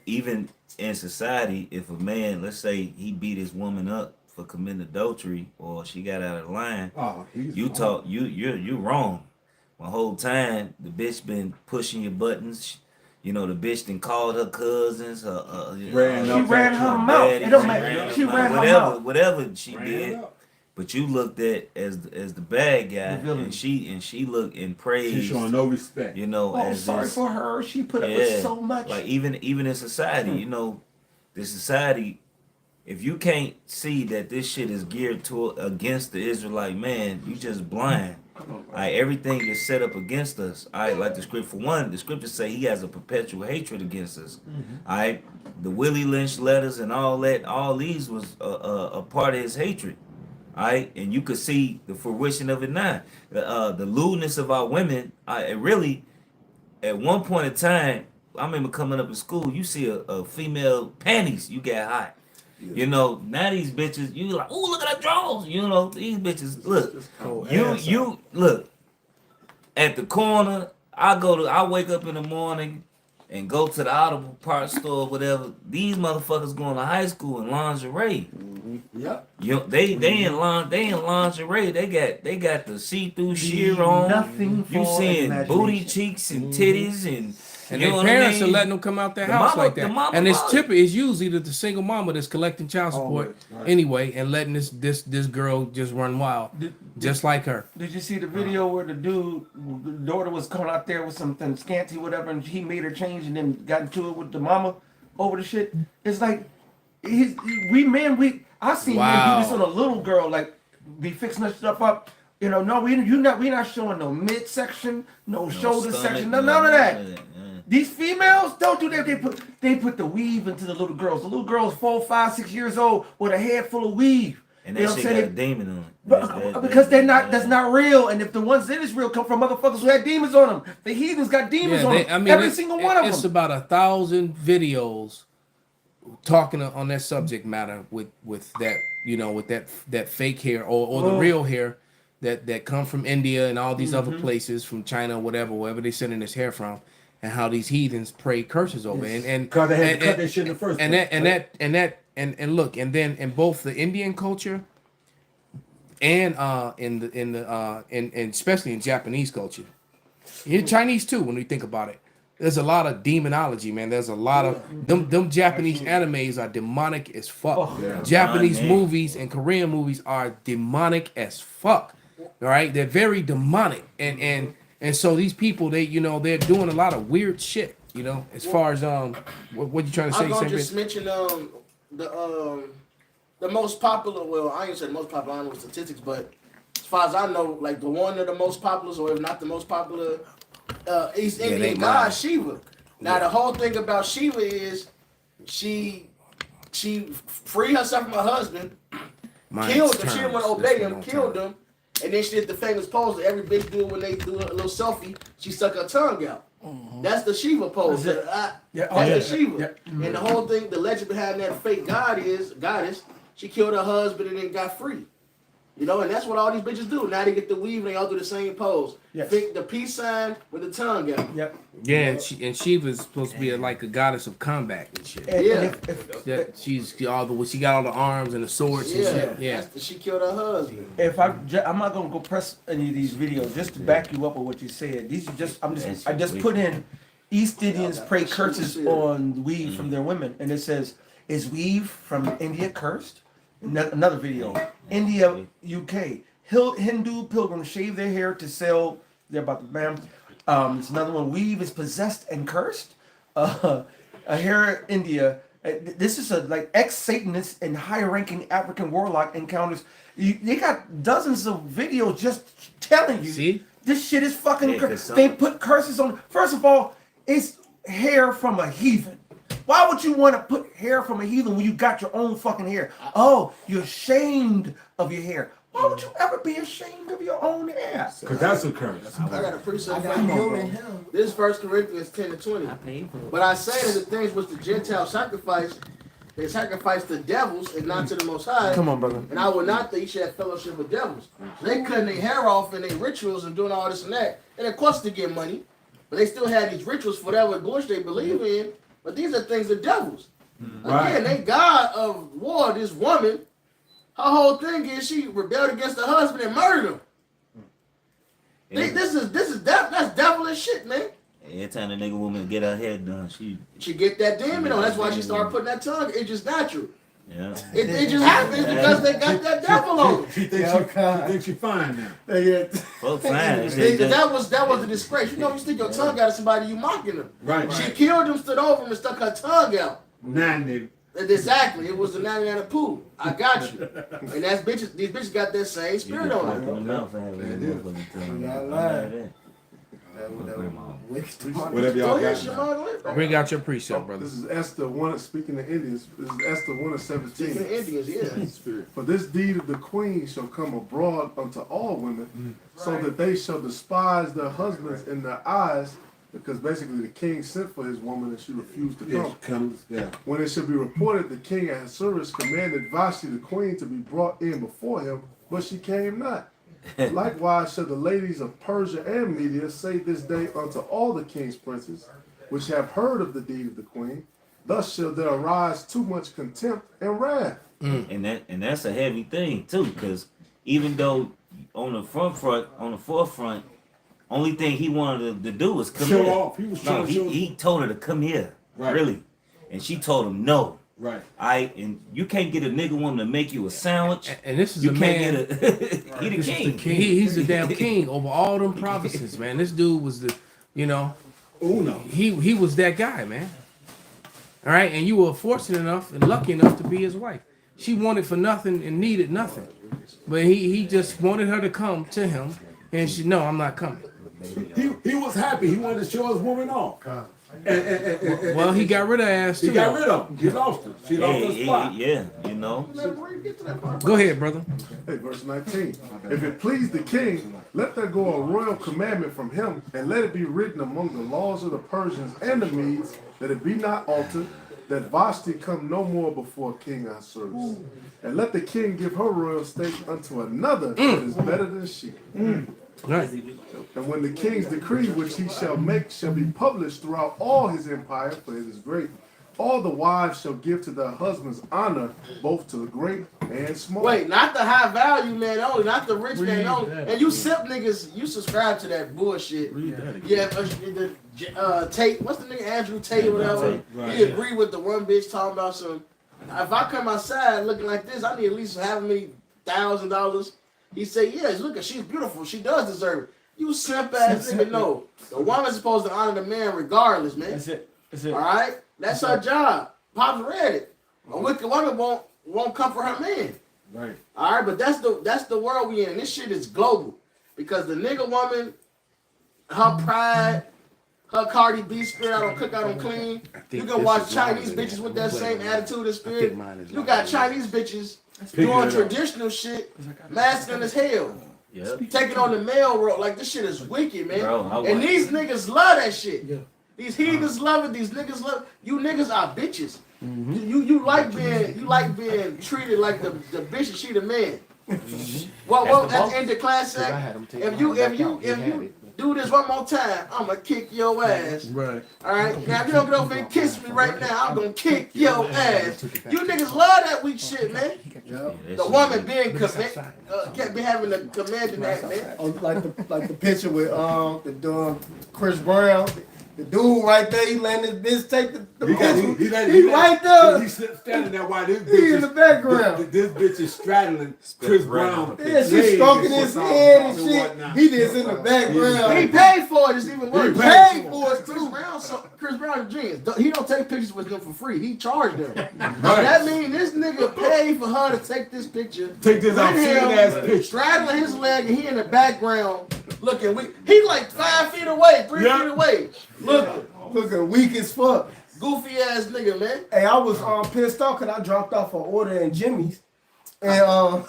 Even in society, if a man, let's say, he beat his woman up for committing adultery, or she got out of line, Oh, he's you wrong. talk, you're wrong. The whole time the bitch been pushing your buttons. You know, the bitch done called her cousins. She Ran up ran at her you. mouth. daddy, It don't matter. She ran her mouth. whatever she Ran did. it up. But you looked at as the bad guy, The villain. and she looked and She's praised. showing no respect. You know, Oh, as sorry this, for her. She put up with so much. like even in society, you know, the society. If you can't see that this shit is geared toward against the Israelite man, you just blind. Everything is set up against us. Like the script for one, the scriptures say he has a perpetual hatred against us. The Willie Lynch letters and all that, all these was a part of his hatred. And you could see the fruition of it now. The lewdness of our women, it really, at one point in time, I remember coming up in school, you see a female panties, you get hot. You know, now these bitches, you like, oh, look at her drawers. You know, these bitches, look, you look at the corner. I wake up in the morning and go to the audible parts store or whatever. These motherfuckers going to high school in lingerie. Yep. They in lingerie. They got the see-through sheer on. Nothing You for seeing booty imagination. cheeks and titties And you their know what I parents mean? are letting them come out their The house mama- like the that. mama And it's mama. typically it's usually the single mama that's collecting child support anyway and letting this girl just run wild. Just like her. Did you see the video where the daughter was coming out there with something scanty, whatever, and he made her change and then got into it with the mama over the shit? It's like, I seen men do this on a little girl, like be fixing her stuff up. You know, no, we're not showing no midsection, no shoulder stomach, section, none of that. Yeah. These females don't do that. They put the weave into the little girls. The little girl's 4, 5, 6 years old with a head full of weave. And You know that what shit I'm got a saying? demon on it. Because that's not real. And if the ones that is real come from motherfuckers who had demons on them, the heathens got demons on them. Every single one of It's them. about 1,000 videos talking on that subject matter with that, you know, with that fake hair or the real hair that come from India and all these other places, from China, wherever they sending this hair from, and how these heathens pray curses over and Because they had to cut that shit in the first place. and look, and then in both the Indian culture and especially in Japanese culture, in Chinese too, when we think about it, there's a lot of demonology, man. There's a lot of them Japanese animes are demonic as fuck. Japanese movies and Korean movies are demonic as fuck. All right, they're very demonic, and so these people, they're doing a lot of weird shit. You know, as far as what you trying to say? I'm gonna Sam? just mention the most popular. Well, I ain't say the most popular. I don't know the statistics, but as far as I know, like the one of the most popular, or if not the most popular, East they Indian mine. god Shiva. Now the whole thing about Shiva is she freed herself from her husband, killed him. She didn't want to obey him, killed him, and then she did the famous pose that every bitch do when they do a little selfie. She stuck her tongue out. That's the Shiva pose. That's the Shiva. And the whole thing, the legend behind that fake goddess, she killed her husband and then got free. You know, and that's what all these bitches do. Now they get the weave and they all do the same pose. Yes. Fake the peace sign with the tongue out. Yep. Yeah, and Shiva's supposed to be like a goddess of combat and shit. And Yeah. Yeah, she got all the arms and the swords and shit. Yeah. She killed her husband. I'm not gonna go press any of these videos just to back you up on what you said. These are I just put in East Indians pray curses on weave from their women, and it says, "Is weave from India cursed?" Another video, India, UK, Hindu pilgrims shave their hair to sell. They're about to bam. It's another one. Weave is possessed and cursed. A hair India. This is like ex-Satanist and high-ranking African warlock encounters. They got dozens of videos just telling you. See? This shit is fucking. Yeah, 'cause They put curses on. First of all, it's hair from a heathen. Why would you want to put hair from a heathen when you got your own fucking hair? Oh, you're ashamed of your hair. Why would you ever be ashamed of your own hair? Because that's a curse. I got a precept for you. This is 1 Corinthians 10 and 20. But I say that the things which the Gentiles sacrifice, they sacrifice to devils and not to the Most High. Come on, brother. And I would not that you should have fellowship with devils. So they cutting their hair off and their rituals and doing all this and that. And of course to get money. But they still had these rituals for whatever bush they believe in. But these are things of devils. Again, they God of war, this woman. Her whole thing is she rebelled against her husband and murdered him. That's devilish shit, man. Every time the nigga woman get her head done, she get that demon on. That's why she started putting that tongue. It's just natural. yeah. It just happens because they got that devil on them. She thinks she fine now. Fuck fine. That was the disgrace. You know, you stick your tongue out at somebody, you mocking them. Right. She killed him, stood over him, and stuck her tongue out. Nah, nigga. Exactly. It was the 99 of poo. I got you. And that's bitches. These bitches got that same spirit on Open them. the mouth and have that motherfucking tongue. Yeah, I'm lie. mad at that. Whatever Go y'all ahead, got. Shimon. Bring out your precept, brother. This is Esther 1, speaking to Indians. This is Esther 1 and Speaking of 17. Indians, yeah. For this deed of the queen shall come abroad unto all women, so that they shall despise their husbands in their eyes, because basically the king sent for his woman and she refused to Yeah, come. comes. Yeah. When it shall be reported, the king Ahasuerus commanded Vashti the queen to be brought in before him, but she came not. Likewise shall the ladies of Persia and Media say this day unto all the king's princes, which have heard of the deed of the queen, thus shall there arise too much contempt and wrath. And that's a heavy thing too, because even though on the forefront, only thing he wanted to do was come Show here. off. He was No, trying to show. he told her to come here, Right. really, and she told him no. Right. And you can't get a nigga woman to make you a sandwich. And this is You the can't man. get a. He the king. He's the damn king over all them provinces, man. This dude was the, Uno. he was that guy, man. All right, and you were fortunate enough and lucky enough to be his wife. She wanted for nothing and needed nothing, but he just wanted her to come to him, and she no, I'm not coming. He was happy. He wanted to show his woman off. And Well, he got rid of ass too. he got rid of him. He lost her. She lost her spot. Yeah, you know. Go ahead, brother. Hey, verse 19. If it please the king, let there go a royal commandment from him, and let it be written among the laws of the Persians and the Medes, that it be not altered, that Vashti come no more before King Ahasuerus. And let the king give her royal state unto another that is better than she. Right. And when the king's decree which he shall make shall be published throughout all his empire, for it is great, all the wives shall give to their husbands honor, both to the great and small. Wait, not the high value man only, not the rich man only. And you simp niggas, you subscribe to that bullshit. Yeah, Tate, what's the nigga Andrew Tate or whatever? Right. He agreed with the one bitch talking about some. If I come outside looking like this, I need at least half a million $1,000. He said, yes, look, she's beautiful. She does deserve it. You simp ass nigga, no. The woman's supposed to honor the man regardless, man. That's it. That's it. All right? That's her job. Pops read it. A wicked woman won't come for her man. Right. All right, but that's the world we in. And this shit is global. Because the nigga woman, her pride, her Cardi B spirit, I don't cook, I don't clean. You can watch Chinese bitches with that same attitude and spirit. You got Chinese bitches doing traditional shit, masculine as hell. Yep. Taking on the male role. Like, this shit is wicked, man. Bro, And these niggas love that shit. These heathens love it. These niggas love it. You niggas are bitches. You like being treated like the bitch and she the man. Well, at the end of class act, if you do this one more time, I'ma kick your ass. Right. All right. Now if you don't get over and kiss me right now, I'm gonna kick your ass. You niggas love that weak shit, man. The woman being can't be having the command in that, man. Oh, Like the picture with the Chris Brown. The dude right there, he letting this bitch take the picture. He right there. He's standing there while this bitch He in the background. This bitch is straddling Chris Brown. Yeah, she's stroking his head and shit. He just in the background. He paid for it. It's even worse. He paid for it too. Chris Brown genius. He don't take pictures with them for free. He charged them. That means this nigga paid for her to take this picture. Take this ass picture. Straddling his leg and he in the background looking weak. He like 5 feet away, 3 feet away. Looking weak as fuck. Goofy ass nigga, man. Hey, I was pissed off because I dropped off an order in Jimmy's, and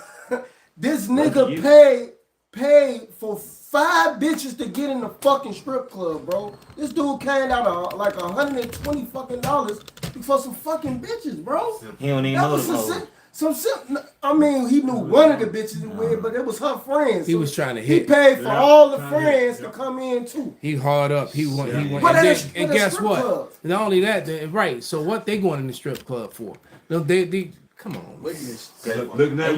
this nigga paid for 5 bitches to get in the fucking strip club, bro. This dude came out like $120 fucking dollars for some fucking bitches, bro. He don't even That know was the I mean, he knew one of the bitches he with, but it was her friends. He So was trying to he hit. paid for all the friends to come in too. He hard up. He went. But And, at then, a and guess strip what? club. Not only that, right? So what they going in the strip club for? No, they come on. Witness. Looking at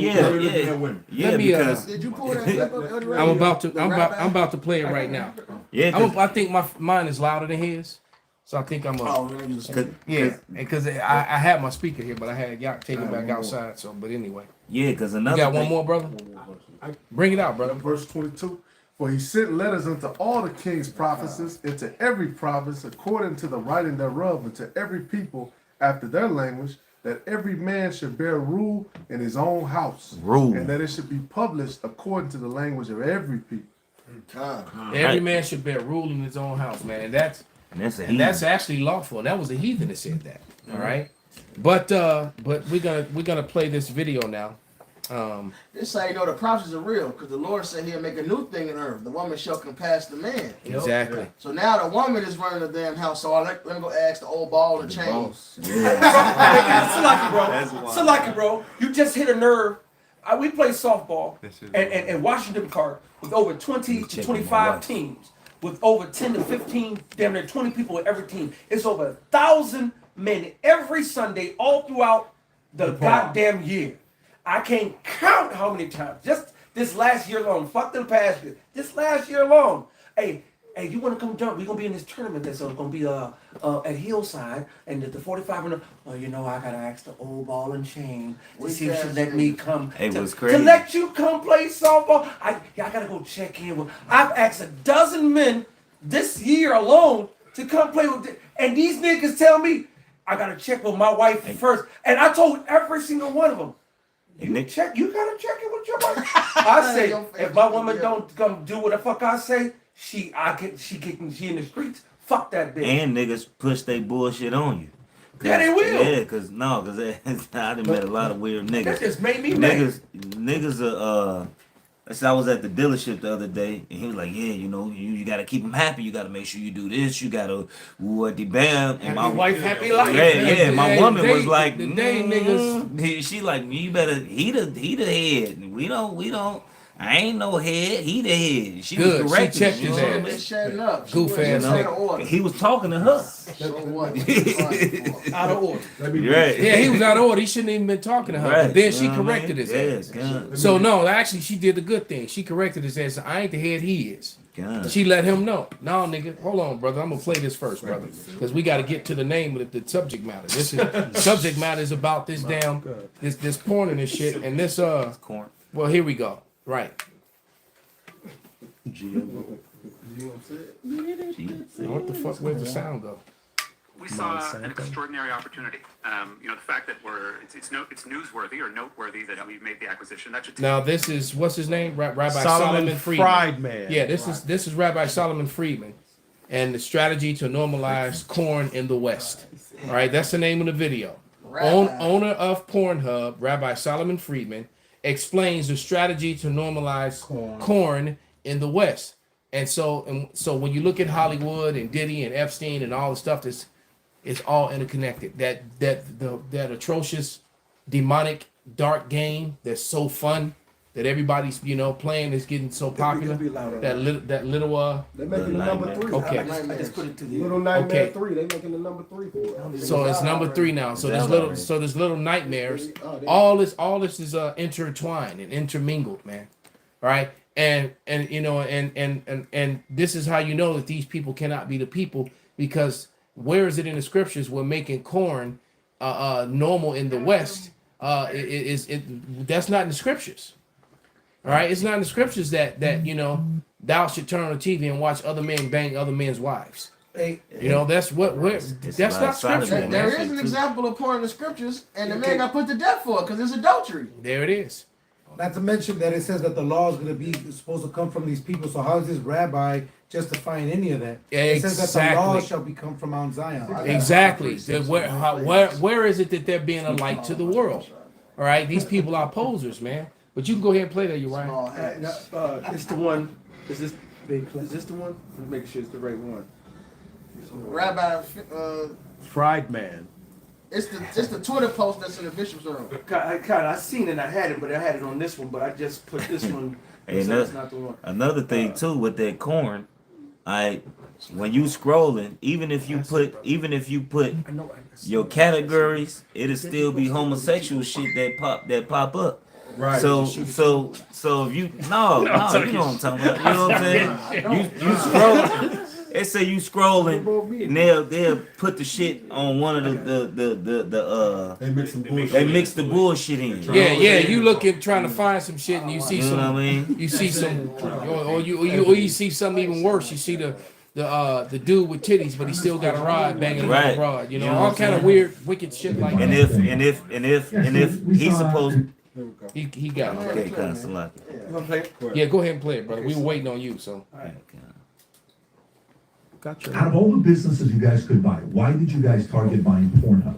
women. Yeah, Let me, because Did you pull that clip up on the I'm radio? about to. The I'm rap about to play it right now. yeah, 'cause- I think mine is louder than his, so I think I'm. Oh, man, you just- Yeah, because I had my speaker here, but I had y'all take it back outside. So, but anyway, yeah, because you another got one thing, more, brother. Bring it out, brother. Verse 22. For he sent letters unto all the king's provinces, into every province, according to the writing thereof, and to every people after their language, that every man should bear rule in his own house. Rule. And that it should be published according to the language of every people. Every man should bear rule in his own house, man, and that's and that's actually lawful. That was a heathen that said that. All right, but we're gonna play this video now. This how you know the prophecies are real, because the Lord said he'll make a new thing in earth. The woman shall compass the man. Exactly. So now the woman is running the damn house. So let me go ask the old ball and chain. Salaki, bro. You just hit a nerve. We play softball and Washington Park with over 20 to 25 teams, with over 10 to 15, damn near 20 people in every team. It's over 1,000 men every Sunday all throughout the goddamn year. I can't count how many times. Just this last year long. Fuck the past year. This last year long. Hey, you want to come jump? We're going to be in this tournament that's going to be at Hillside. And the 45 and well, you know, I got to ask the old ball and chain to see if she'll let me come. It to, was crazy. To let you come play softball. I got to go check in with. I've asked 12 men this year alone to come play with. And these niggas tell me, I got to check with my wife first. And I told every single one of them, you gotta check it with your wife. I say, if my woman don't come do what the fuck I say, she in the streets. Fuck that bitch. and niggas push they bullshit on you. Yeah, they will. Yeah, cause I done met a lot of weird niggas. That just made me mad. Niggas are I was at the dealership the other day, and he was like, "Yeah, you know, you gotta keep them happy. You gotta make sure you do this. You gotta what the bam." And my wife happy life. Yeah. My woman was like, the day niggas. She like, you better. He the head. We don't. I ain't no head. He the head. She Good, was she correcting. checked You his know what I ass. mean? They shutting up. Goof She ass wasn't nigga. out of order. He was talking to her. So what? Out of order. Right. Yeah, he was out of order. He shouldn't even been talking to her. Right. But then she You know what I corrected mean? his ass. God. So no, actually, she did the good thing. She corrected his ass. I ain't the head. He is. God. She let him know. No, nigga, hold on, brother. I'm gonna play this first, brother, because we got to get to the name of the subject matter. This is subject matter is about this damn this porn and this shit and this Corn. Well, here we go. Right. What the fuck? Where's the sound go? We saw an extraordinary opportunity. You know, the fact that it's newsworthy or noteworthy that we made the acquisition. That should Now this is what's his name? Rabbi Solomon Friedman. Friedman. Yeah, this is Rabbi Solomon Friedman, and the strategy to normalize corn in the West. All right, that's the name of the video. Owner of Pornhub, Rabbi Solomon Friedman, explains the strategy to normalize corn in the West. And so when you look at Hollywood and Diddy and Epstein and all the stuff that's it's all interconnected. That atrocious, demonic, dark game that's so fun that everybody's playing is getting so popular. That little They're making the number 3. Okay. I just put it to the Little Nightmare Okay. 3. They making the number 3 for it. So it's number 3 now. So there's little nightmares. Oh, All this is intertwined and intermingled, man. All right, and this is how you know that these people cannot be the people, because where is it in the scriptures we're making corn normal in the West? That's not in the scriptures. All right, it's not in the scriptures that thou should turn on the TV and watch other men bang other men's wives. That's not scriptural, There man. is an example of porn in the scriptures, and the man got put to death for it because it's adultery. There it is. Not to mention that it says that the law is going to be supposed to come from these people. So how is this rabbi justifying any of that? It says that the law shall become from Mount Zion. Exactly. Where is it that they're being a light to the world? All right, these people are posers, man. But you can go ahead and play that, Uriah. It's the one. Is this the one? Let's make sure it's the right one. Rabbi, Fried man. it's the Twitter post that's in the bishop's room. I seen it. I had it, but I had it on this one. But I just put this one. Hey, so it's not the one. another thing too with that corn, when you scrolling, even if you put your categories, it'll still be homosexual shit that pop up. Right. So if you you know what I'm talking about. You know what I'm saying? You scroll. They say you scrolling, and they'll put the shit on one of They mix some bullshit. they mix the bullshit in. Yeah. You looking trying to find some shit, and you see You know some. what I mean? You see some, or you see something even worse. You see the dude with titties, but he still got a rod banging Right. abroad. You know, You know all what I'm kind of saying? weird, wicked shit like And that. if he's supposed He got it. okay, kind of like You wanna play it? Yeah, go ahead and play it, brother. We were waiting on you, so. Gotcha. Out of all the businesses you guys could buy, why did you guys target buying Pornhub?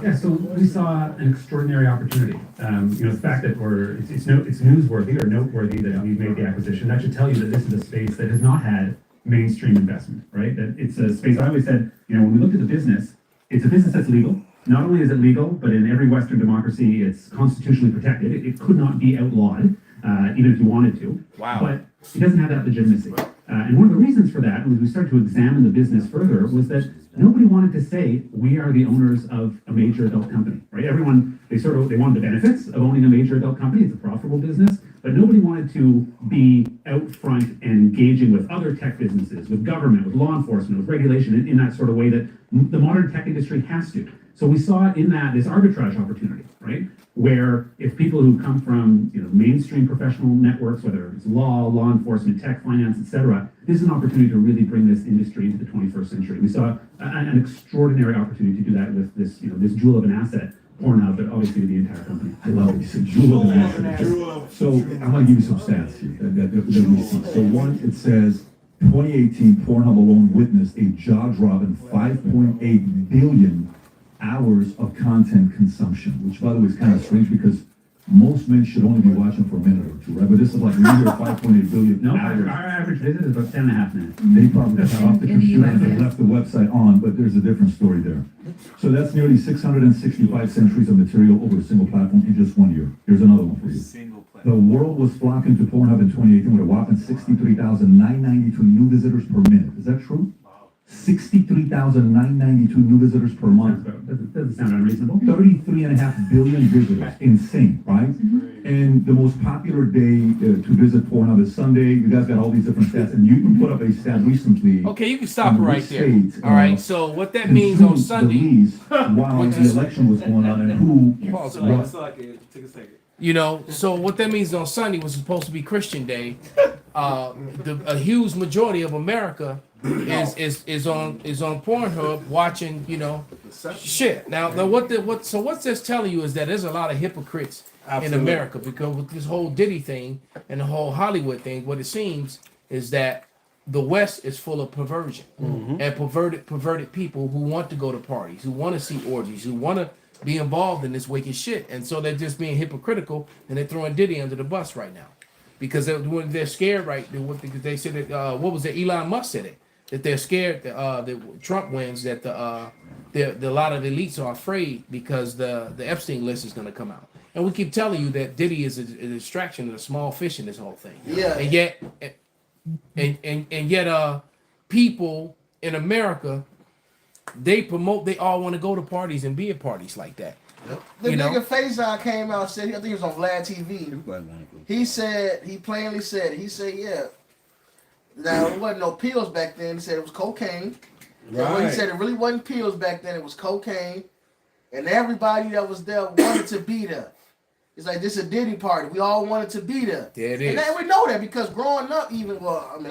Yeah, so we saw an extraordinary opportunity. The fact that it's newsworthy or noteworthy that we made the acquisition, that should tell you that this is a space that has not had mainstream investment, right? That it's a space, I always said, when we looked at the business, it's a business that's legal. Not only is it legal, but in every Western democracy, it's constitutionally protected. It could not be outlawed, even if you wanted to. Wow. But it doesn't have that legitimacy. And one of the reasons for that, when we started to examine the business further, was that nobody wanted to say we are the owners of a major adult company, right? Everyone, they wanted the benefits of owning a major adult company. It's a profitable business, but nobody wanted to be out front and engaging with other tech businesses, with government, with law enforcement, with regulation in that sort of way that the modern tech industry has to. So we saw in that this arbitrage opportunity, right? Where if people who come from mainstream professional networks, whether it's law enforcement, tech, finance, etc., this is an opportunity to really bring this industry into the 21st century. We saw an extraordinary opportunity to do that with this jewel of an asset, Pornhub, but obviously the entire company. I love it. You said jewel of an asset. So I'm going to give you some stats here that we see. So one, it says 2018 Pornhub alone witnessed a jaw-dropping 5.8 billion hours of content consumption, which by the way is kind of strange because most men should only be watching for a minute or two, right? But this is like near 5.8 billion. No, our average visit is about 10.5 minutes. They probably got off the computer and they left the website on, but there's a different story there. So that's nearly 665 centuries of material over a single platform in just 1 year. Here's another one for you. The world was flocking to Pornhub in 2018 with a whopping 63,992 new visitors per minute. Is that true? 63,992 new visitors per month. Doesn't sound unreasonable. 33.5 billion visitors. Insane, right? And the most popular day to visit Pornhub is Sunday. You guys got all these different stats, and you can put up a stat recently. Okay, you can stop it right there. State, All right, so what that means on Sunday, while the election was going on, and who? Pause it, what- Take a second. so what that means on Sunday was supposed to be Christian Day. A huge majority of America is on Pornhub watching, shit. Now what's this telling you is that there's a lot of hypocrites in America, because with this whole Diddy thing and the whole Hollywood thing, what it seems is that the West is full of perversion and perverted people who want to go to parties, who want to see orgies, who want to be involved in this wicked shit, and so they're just being hypocritical, and they're throwing Diddy under the bus right now because they're scared, right? They said that what was it? Elon Musk said it, that they're scared that Trump wins, that the lot of elites are afraid because the Epstein list is going to come out, and we keep telling you that Diddy is a distraction and a small fish in this whole thing. Yeah. And yet people in America, they all want to go to parties and be at parties like that. The nigga Faison came out and said, I think it was on Vlad TV. He plainly said, yeah. Now, it wasn't no pills back then. He said it was cocaine. Right. He said it really wasn't pills back then. It was cocaine. And everybody that was there wanted to be there. It's like, this is a Diddy party. We all wanted to be there. There it is. And we know that because growing up, I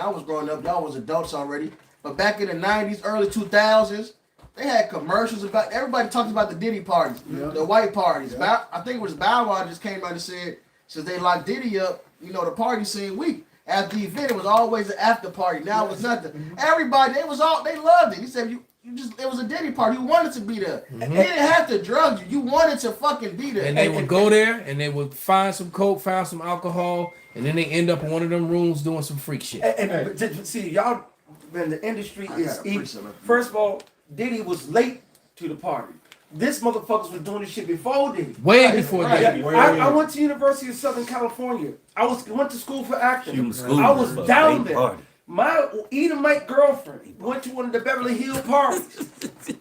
was growing up. Y'all was adults already. But back in the 90s, early 2000s, they had commercials about, everybody talked about the Diddy parties, the white parties. I think it was Bow Wow just came out and said since they locked Diddy up, you know, the party scene week. After the event, it was always an after party. Now it was nothing. Everybody, they loved it. He said, it was a Diddy party. You wanted to be there. They didn't have to drug you. You wanted to fucking be there. And they would go there and they would find some coke, find some alcohol, and then they end up in one of them rooms doing some freak shit. And see, y'all, man, the industry is first of all, Diddy was late to the party. This motherfuckers was doing this shit before Diddy. Way before Diddy. I went to University of Southern California. went to school for acting. I was down there. Party. My Edomite girlfriend went to one of the Beverly Hills parties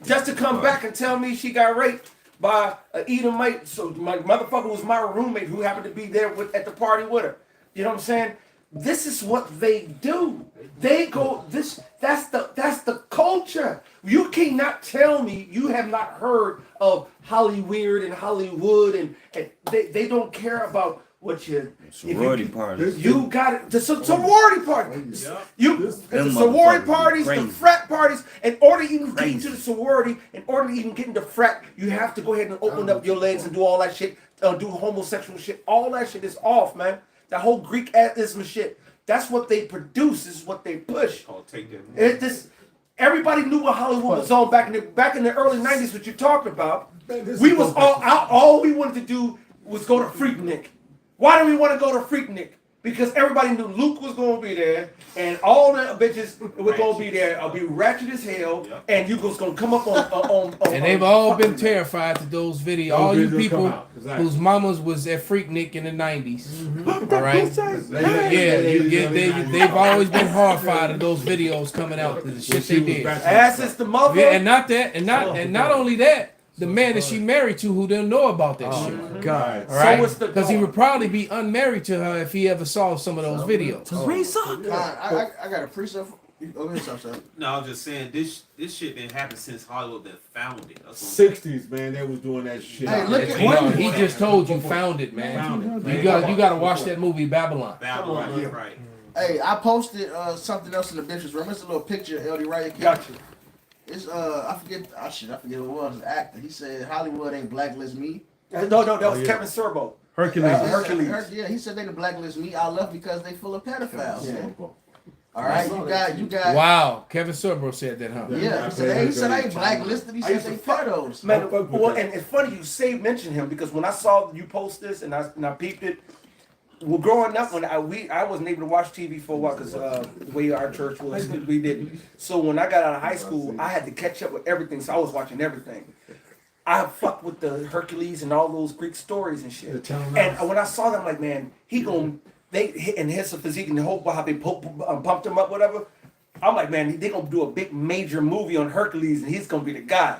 just to come back and tell me she got raped by an Edomite. So my motherfucker was my roommate who happened to be there at the party with her. You know what I'm saying? This is what they do. They go that's the culture. You cannot tell me you have not heard of Hollyweird and Hollywood and they don't care about what you sorority parties. You got it. The sorority parties. The sorority parties, crazy. the frat parties. In order to even get into the sorority, in order to even get into frat, you have to go ahead and open up your legs and do all that shit. Do homosexual shit. All that shit is off, man. That whole Greek atheism shit. That's what they produce. This is what they push. Everybody knew what Hollywood was on back in the early '90s. What you talked about? We was all we wanted to do was go to Freaknik. Why do we want to go to Freaknik? Because everybody knew Luke was going to be there, and all the bitches were going to be there. I'll be ratchet as hell, and you was going to come up on. And they've all been terrified to those videos. All you people whose mamas was at Freaknik in the '90s, all right? They've always been horrified of those videos coming out. The shit they did. Ass is the mother. Yeah, and not only that. The man that she married to who didn't know about that shit. God. All right? So because he would probably be unmarried to her if he ever saw some of those videos. I got a preset. No, I was just saying this shit didn't happen since Hollywood been founded. 60s, man, they was doing that shit. Hey, look at he just told you founded, man. You got to watch that movie Babylon. Babylon, right. Hey, I posted something else in the business room. It's a little picture of LD Wright. Gotcha. It's I forget who it was. The actor. He said Hollywood ain't blacklist me. No, that was Kevin Sorbo. Hercules. Yeah, he said they the blacklist me. I left because they full of pedophiles. Yeah. All right, you got. Wow, Kevin Sorbo said that, huh? Yeah, he said I ain't blacklisted. He said they pedos. Man, and it's funny you mention him because when I saw you post this and I peeped it. Well, growing up, when I wasn't able to watch TV for a while because the way our church was, we didn't. So when I got out of high school, I had to catch up with everything. So I was watching everything. I fucked with the Hercules and all those Greek stories and shit. And when I saw them, I'm like, man, and his physique and the whole how they pumped him up, whatever. I'm like, man, they gonna do a big major movie on Hercules and he's gonna be the guy.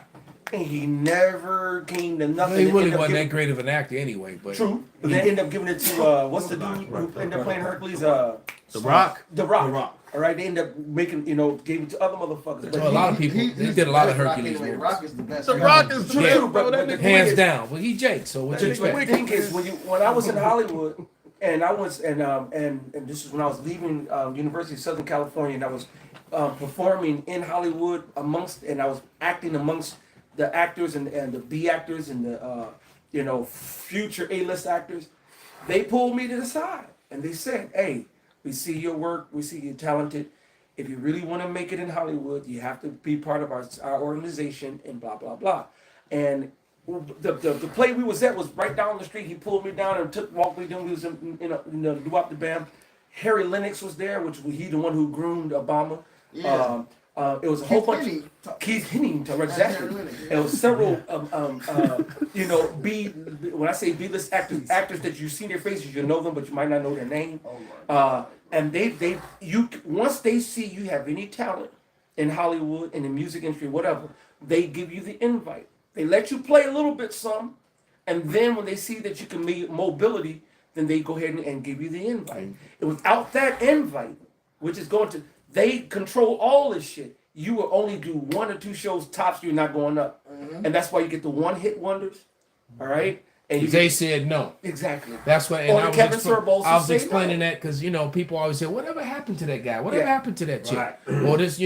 And he never came to nothing. Well, he really wasn't that great of an actor anyway. But true. But they ended up giving it to what's the dude who ended up playing Hercules? The Rock. The Rock. All right, they ended up making gave it to other motherfuckers. But a lot of people. They did a lot of Hercules movies. Rock is the best. The Rock is true, bro. Hands down. Well, he Jake. So what you expect? The thing is, when I was in Hollywood, and I was and this is when I was leaving University of Southern California, and I was performing in Hollywood and I was acting amongst the actors and the B actors and the future A-list actors. They pulled me to the side and they said, "Hey, we see your work. We see you're talented. If you really want to make it in Hollywood, you have to be part of our organization and blah blah blah." And the play we was at was right down the street. He pulled me down and walked me down. We was in the Doo-Wop the Bam. Harry Lennox was there, which he the one who groomed Obama. Yeah. It was a whole bunch of Keith Hennington, exactly. It was several, when I say B-list actors that you see their faces, you know them, but you might not know their name. And once they see you have any talent in Hollywood, in the music industry, whatever, they give you the invite. They let you play a little bit some, and then when they see that you can make mobility, then they go ahead and give you the invite. And without that invite, which is going to they control all this shit. You will only do 1 or 2 shows tops. You're not going up, and that's why you get the one-hit wonders. All right, and they said no. Exactly. That's what. And I was explaining that because people always say, "Whatever happened to that guy? Whatever happened to that chick?" Right. Or this,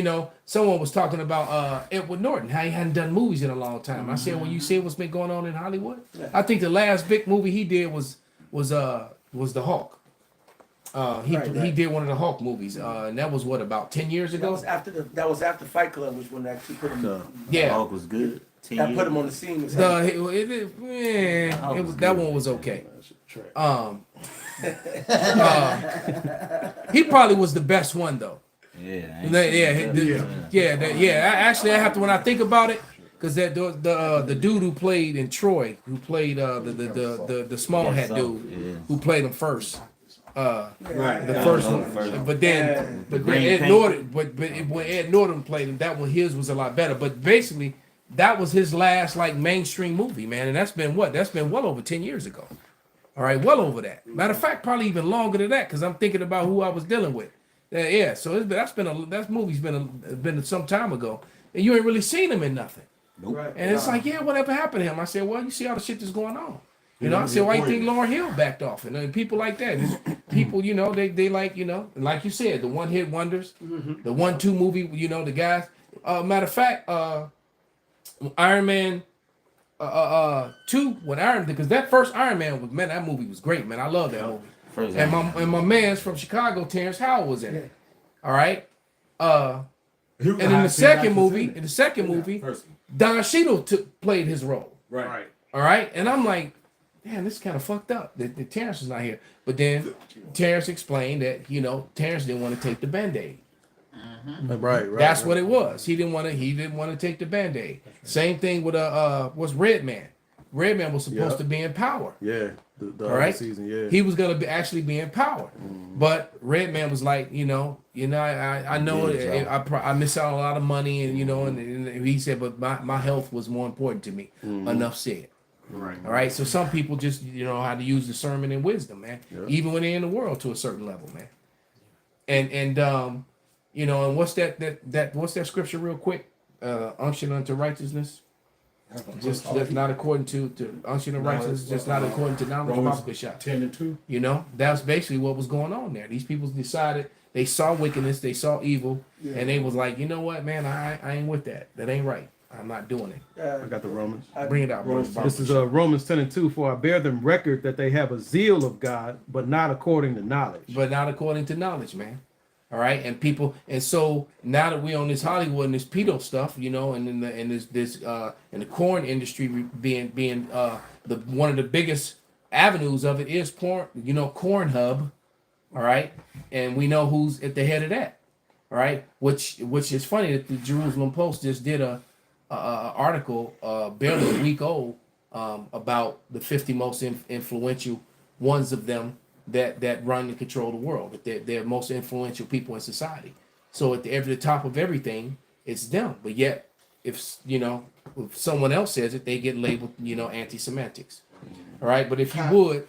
someone was talking about Edward Norton, how he hadn't done movies in a long time. I said, "Well, you see what's been going on in Hollywood? I think the last big movie he did was was the Hulk. He did one of the Hulk movies, and that was what, about 10 years That ago. was after Fight Club, which when they actually put him. Yeah, Hulk was good. I put him on the scene. that one was okay. He probably was the best one though. Actually, I have to, when I think about it, because the dude who played in Troy, who played the small hat dude, who played him first. The first one, but then Ed Norton, when Ed Norton played him, that one his was a lot better. But basically, that was his last like mainstream movie, man, and that's been well over 10 years ago. All right, well over that. Matter of fact, probably even longer than that, because I'm thinking about who I was dealing with. So that movie's been some time ago, and you ain't really seen him in nothing. Nope. And it's like, whatever happened to him? I said, well, you see all the shit that's going on. I said, why you think Lauryn Hill backed off? And people like that. People, they like, like you said, the one hit wonders, the 1-2 movie, the guys. Matter of fact, Iron Man 2, because that first Iron Man was, man, that movie was great, man. I love that movie. And my man's from Chicago, Terrence Howard, was in it. All right. And in the second movie, Don Cheadle played his role. Right. All right. And I'm like, man, this is kind of fucked up that Terrence is not here. But then Terrence explained that, Terrence didn't want to take the Band-Aid. Right. That's what it was. He didn't want to take the Band-Aid. Same thing with what's Redman. Redman was supposed to be in power. Yeah. The all right. Season, yeah. He was gonna actually be in power. But Redman was like, I know I miss out on a lot of money, and he said, but my health was more important to me. Enough said. Right. All right. So some people just how to use discernment and wisdom, man. Yep. Even when they're in the world to a certain level, man. And what's that scripture real quick? Unction unto righteousness. Just not according to unction to righteousness, just not according to knowledge. 10:2. That's basically what was going on there. These people decided they saw wickedness, they saw evil, and they was like, you know what, man, I ain't with that. That ain't right. I'm not doing it. I got the Romans. Bring it out, Romans. This is Romans 10:2. For I bear them record that they have a zeal of God, but not according to knowledge. But not according to knowledge, man. All right, and so now that we're on this Hollywood and this pedo stuff, and in the corn industry being the one of the biggest avenues of it is porn, Corn Hub, all right, and we know who's at the head of that, all right, which is funny that the Jerusalem Post just did a article barely a week old about the 50 most influential ones of them that run and control the world, that they're most influential people in society. So at the top of everything, it's them. But yet, if someone else says it, they get labeled, anti-semantics. All right, but if you would,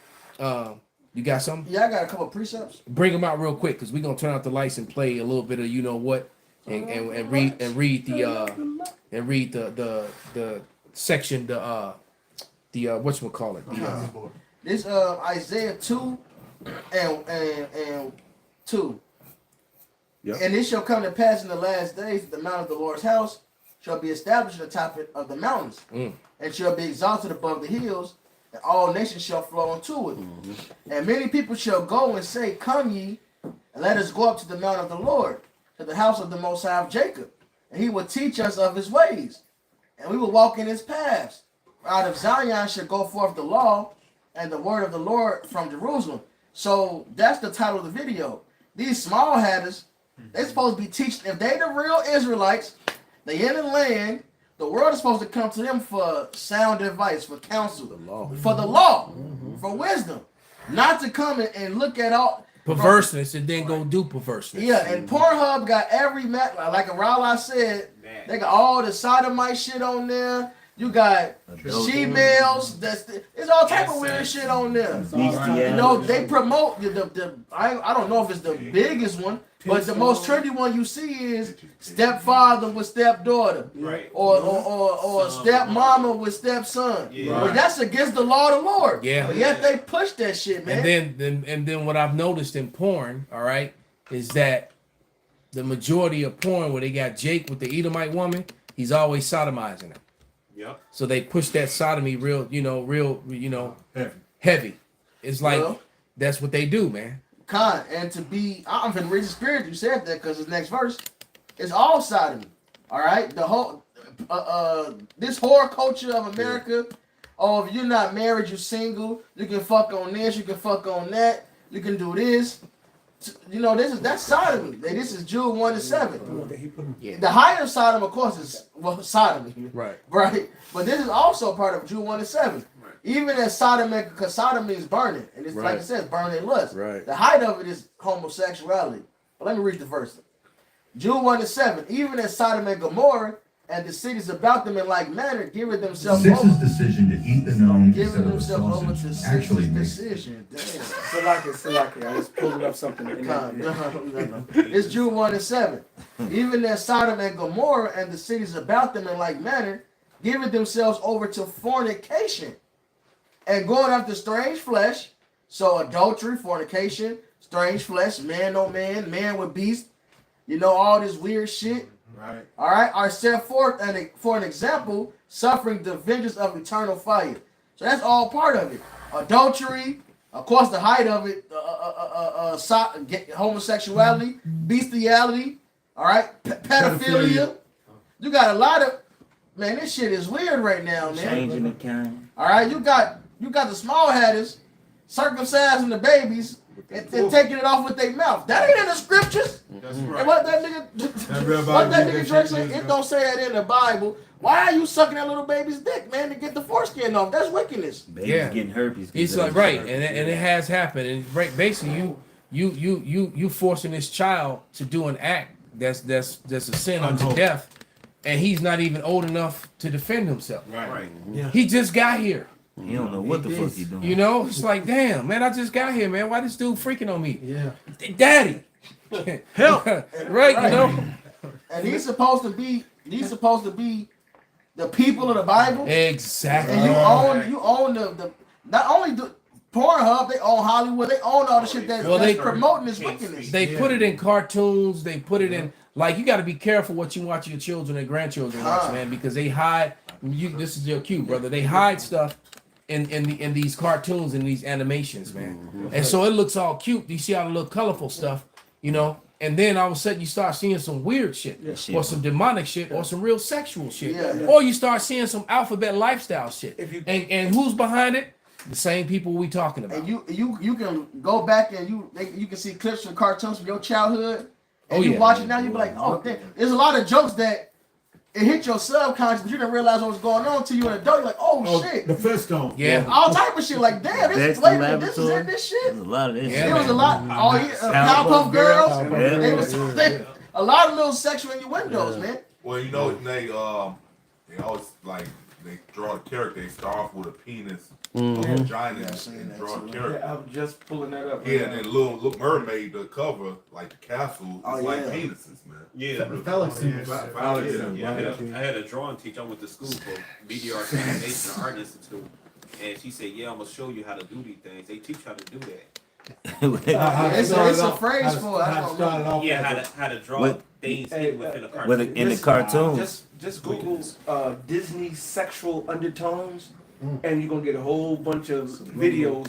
you got something? Yeah, I got a couple of precepts. Bring them out real quick, because we're gonna turn out the lights and play a little bit of and read the section the whatchamacallit, this Isaiah 2 and 2. Yep. And it shall come to pass in the last days that the mount of the Lord's house shall be established at the top of the mountains, and shall be exalted above the hills, and all nations shall flow unto it. And many people shall go and say, come ye, and let us go up to the mount of the Lord, to the house of the Most High of Jacob, and he will teach us of his ways, and we will walk in his paths. Out of Zion shall go forth the law and the word of the Lord from Jerusalem. So that's the title of the video. These small hatters, they're supposed to be teaching. If they the real Israelites, they in the land, the world is supposed to come to them for sound advice, for counsel, for the law, for wisdom. Not to come and look at all perverseness and then go do perverseness. Yeah, and Pornhub got every like Rala said, they got all the sodomite shit on there. You got she-males. It's all type of weird shit on there. They promote I don't know if it's the biggest one, but the most trendy one you see is stepfather with stepdaughter, right? Or stepmama with stepson. Yeah. But that's against the law of the Lord. Yeah. But yet they push that shit, man. And then what I've noticed in porn, all right, is that the majority of porn where they got Jake with the Edomite woman, he's always sodomizing her. Yep. So they push that sodomy real heavy. It's like that's what they do, man. Con, and to be, I'm finna read the spirit. You said that because this next verse is all sodomy. All right, the whole this whore culture of America. Oh, if you're not married, you're single. You can fuck on this. You can fuck on that. You can do this. You know, that's sodomy. This is Jude 1-7. Yeah. The height of Sodom, of course, is sodomy. Right. Right. But this is also part of Jude 1-7. Even as Sodom, because Sodom means burning, and it's like it says, burning lust. Right. The height of it is homosexuality. But let me read the verse. Jude 1-7. Even as Sodom and Gomorrah and the cities about them in like manner, giving themselves Six's over, decision to eat the gnome giving instead of the themselves over to sausage Six's actually makes decision. Damn. Salaki, I was pulling up something. It's Jude 1-7. Even as Sodom and Gomorrah and the cities about them in like manner, giving themselves over to fornication and going after strange flesh. So adultery, fornication, strange flesh, man no man, man with beast, you know, all this weird shit. Right. All right, are set forth for an example, suffering the vengeance of eternal fire. So that's all part of it. Adultery, of course, the height of it, homosexuality, bestiality, all right, pedophilia. You got a lot of, man, this shit is weird right now, man. Changing the kind. All right, you got the small hatters circumcising the babies and taking it off with their mouth. That ain't in the scriptures. That's And right. what that nigga Drake say, it don't say that in the Bible. Why are you sucking that little baby's dick, man, to get the foreskin off? That's wickedness. Baby's Yeah. getting herpes. It's like right, and it has happened. And basically, you forcing this child to do an act that's a sin unto death, and he's not even old enough to defend himself. Right. Yeah. He just got here. He don't know what the fuck he doing. You know, it's like, damn, man, I just got here, man. Why this dude freaking on me? Yeah. Daddy, help! Right, you know. And these supposed to be the people of the Bible. Exactly. And you own the not only the Pornhub, they own Hollywood, they own all the shit that's promoting this wickedness. They put it in cartoons. They put it in like you got to be careful what you watch your children and grandchildren watch, man, because they hide. This is your cue, brother. They hide stuff in these cartoons and these animations, man. And so it looks all cute. You see all the little colorful stuff, you know. And then all of a sudden you start seeing some weird shit, or some demonic shit, or some real sexual shit, or you start seeing some alphabet lifestyle shit. And who's behind it? The same people we talking about. And you can go back and you can see clips from cartoons from your childhood, and you watch it now. You be like, oh, damn. There's a lot of jokes that it hit your subconscious, but you didn't realize what was going on until you an adult. You're like, oh shit. The Flintstones. Yeah. All type of shit. Like, damn, this is in this shit. There's a lot of this. Yeah, There was a lot. Powerpuff Girls. A lot of little sexual innuendos, man. Well, you know, they always like they draw a character. They start off with a penis, a vagina, and draw a character. Yeah, I'm just pulling that up. Yeah, and then Little Mermaid, the cover, like the castle, is like penises, man. Yeah. I had a drawing teacher. I went to school for media arts animation art institute, and she said, "Yeah, I'm gonna show you how to do these things. They teach how to do that." It's a phrase for it. Yeah, how to draw things within a cartoon. In the cartoon. Just Google Disney sexual undertones, and you're gonna get a whole bunch of videos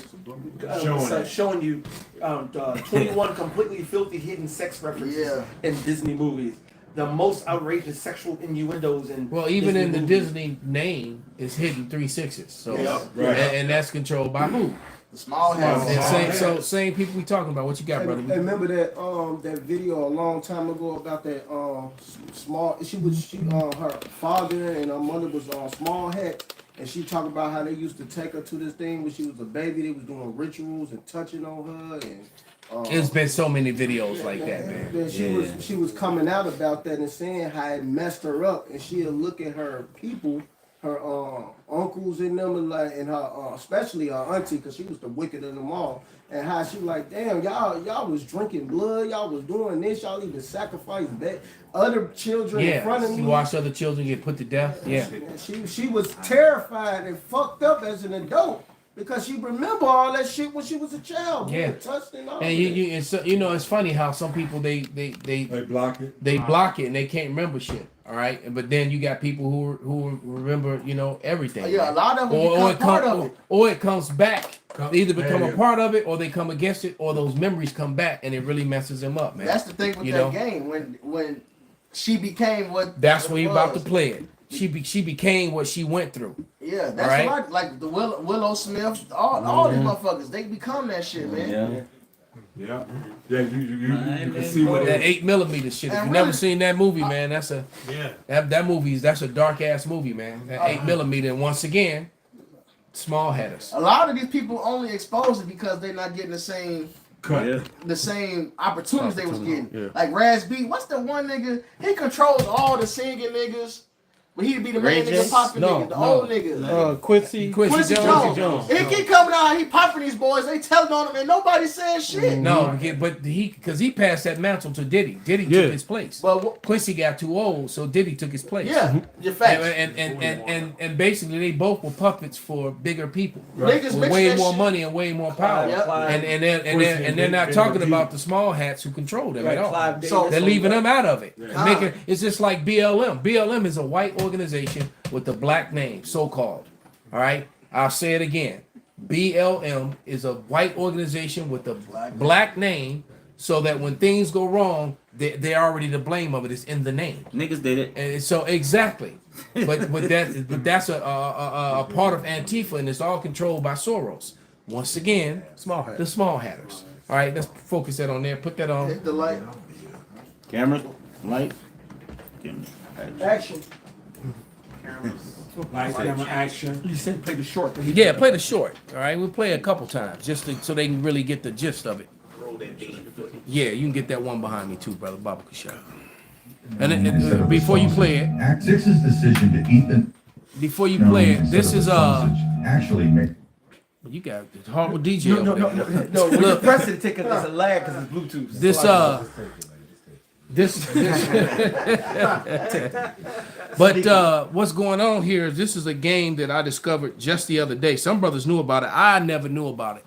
showing you 21 completely filthy hidden sex references in Disney movies. The most outrageous sexual innuendos in even Disney in the movies. Disney name is hidden 3 6s. So Right. and that's controlled by who? The small And same people we talking about. What you got, brother? Mm-hmm. Mm-hmm. Mm-hmm. Oh, remember that video a long time ago about that her father and her mother was on small hat, and she talked about how they used to take her to this thing when she was a baby. They was doing rituals and touching on her, and There's been so many videos like that, man. Then she was coming out about that and saying how it messed her up, and she'll look at her people, her uncles and them, and her especially her auntie, because she was the wicked of them all, and how she was like, damn, y'all was drinking blood, y'all was doing this, y'all even sacrificed other children in front of me. You watch other children get put to death. Yeah. She was terrified and fucked up as an adult. Because she remember all that shit when she was a child. Yeah. Touched and all And it's funny how some people they block it. They block it and they can't remember shit. All right, but then you got people who remember, you know, everything. Yeah, a lot of them become part of it. Or it comes back. They either become Yeah. a part of it, or they come against it, or those memories come back, and it really messes them up, man. That's the thing with You that know? game. When she became what That's what when it you're about to was. play it. She became what she went through. Yeah, that's Right? a lot. Like the Willow Smith, all these motherfuckers, they become that shit, man. Yeah. Yeah, yeah. You can see what That 8mm shit. If And you never really- seen that movie, man, that's a Yeah. that movie that's a dark ass movie, man. That 8mm, and once again, small headers. A lot of these people only exposed it because they're not getting the same cut. the same opportunities they was getting. Yeah. Like Raz B, what's the one nigga? He controls all the singing niggas, but he'd be the main Ray nigga J? popping No, nigga, the no. old nigga. Quincy Quincy Jones. He keep coming out, he popping these boys, they telling on him, and nobody saying shit. No, but because he passed that mantle to Diddy. Diddy Yeah. took his place. But Quincy got too old, so Diddy took his place. yeah, your facts. And basically they both were puppets for bigger people Niggas with mix way that more shit. money and way more power. Yep. And they're not talking about the small hats who control them at all. So They're leaving them out of it. Ah. Making it's just like BLM. BLM is a white organization with a black name, so-called. All right, I'll say it again. BLM is a white organization with a black name, so that when things go wrong, they're already to blame of it. It's in the name. Niggas did it. And so exactly, but that's a part of Antifa, and it's all controlled by Soros. Once again, the small hatters. All right, let's focus that on there. Put that on. hit the light. Cameras, light. Action. Lights, camera, action. You said play the short. but he- Yeah, play the short. All right, we'll play it a couple times so they can really get the gist of it. Yeah, you can get that one behind me too, brother Baba Kushar. And Instead of the before you play it, Act 6's decision to eat the before you play it, instead this of the is sausage actually make you got the horrible DJ No, over no, there. no, no. When you Look. press it, it takes a lag because it's Bluetooth. This but what's going on here is this is a game that I discovered just the other day. Some brothers knew about it. I never knew about it.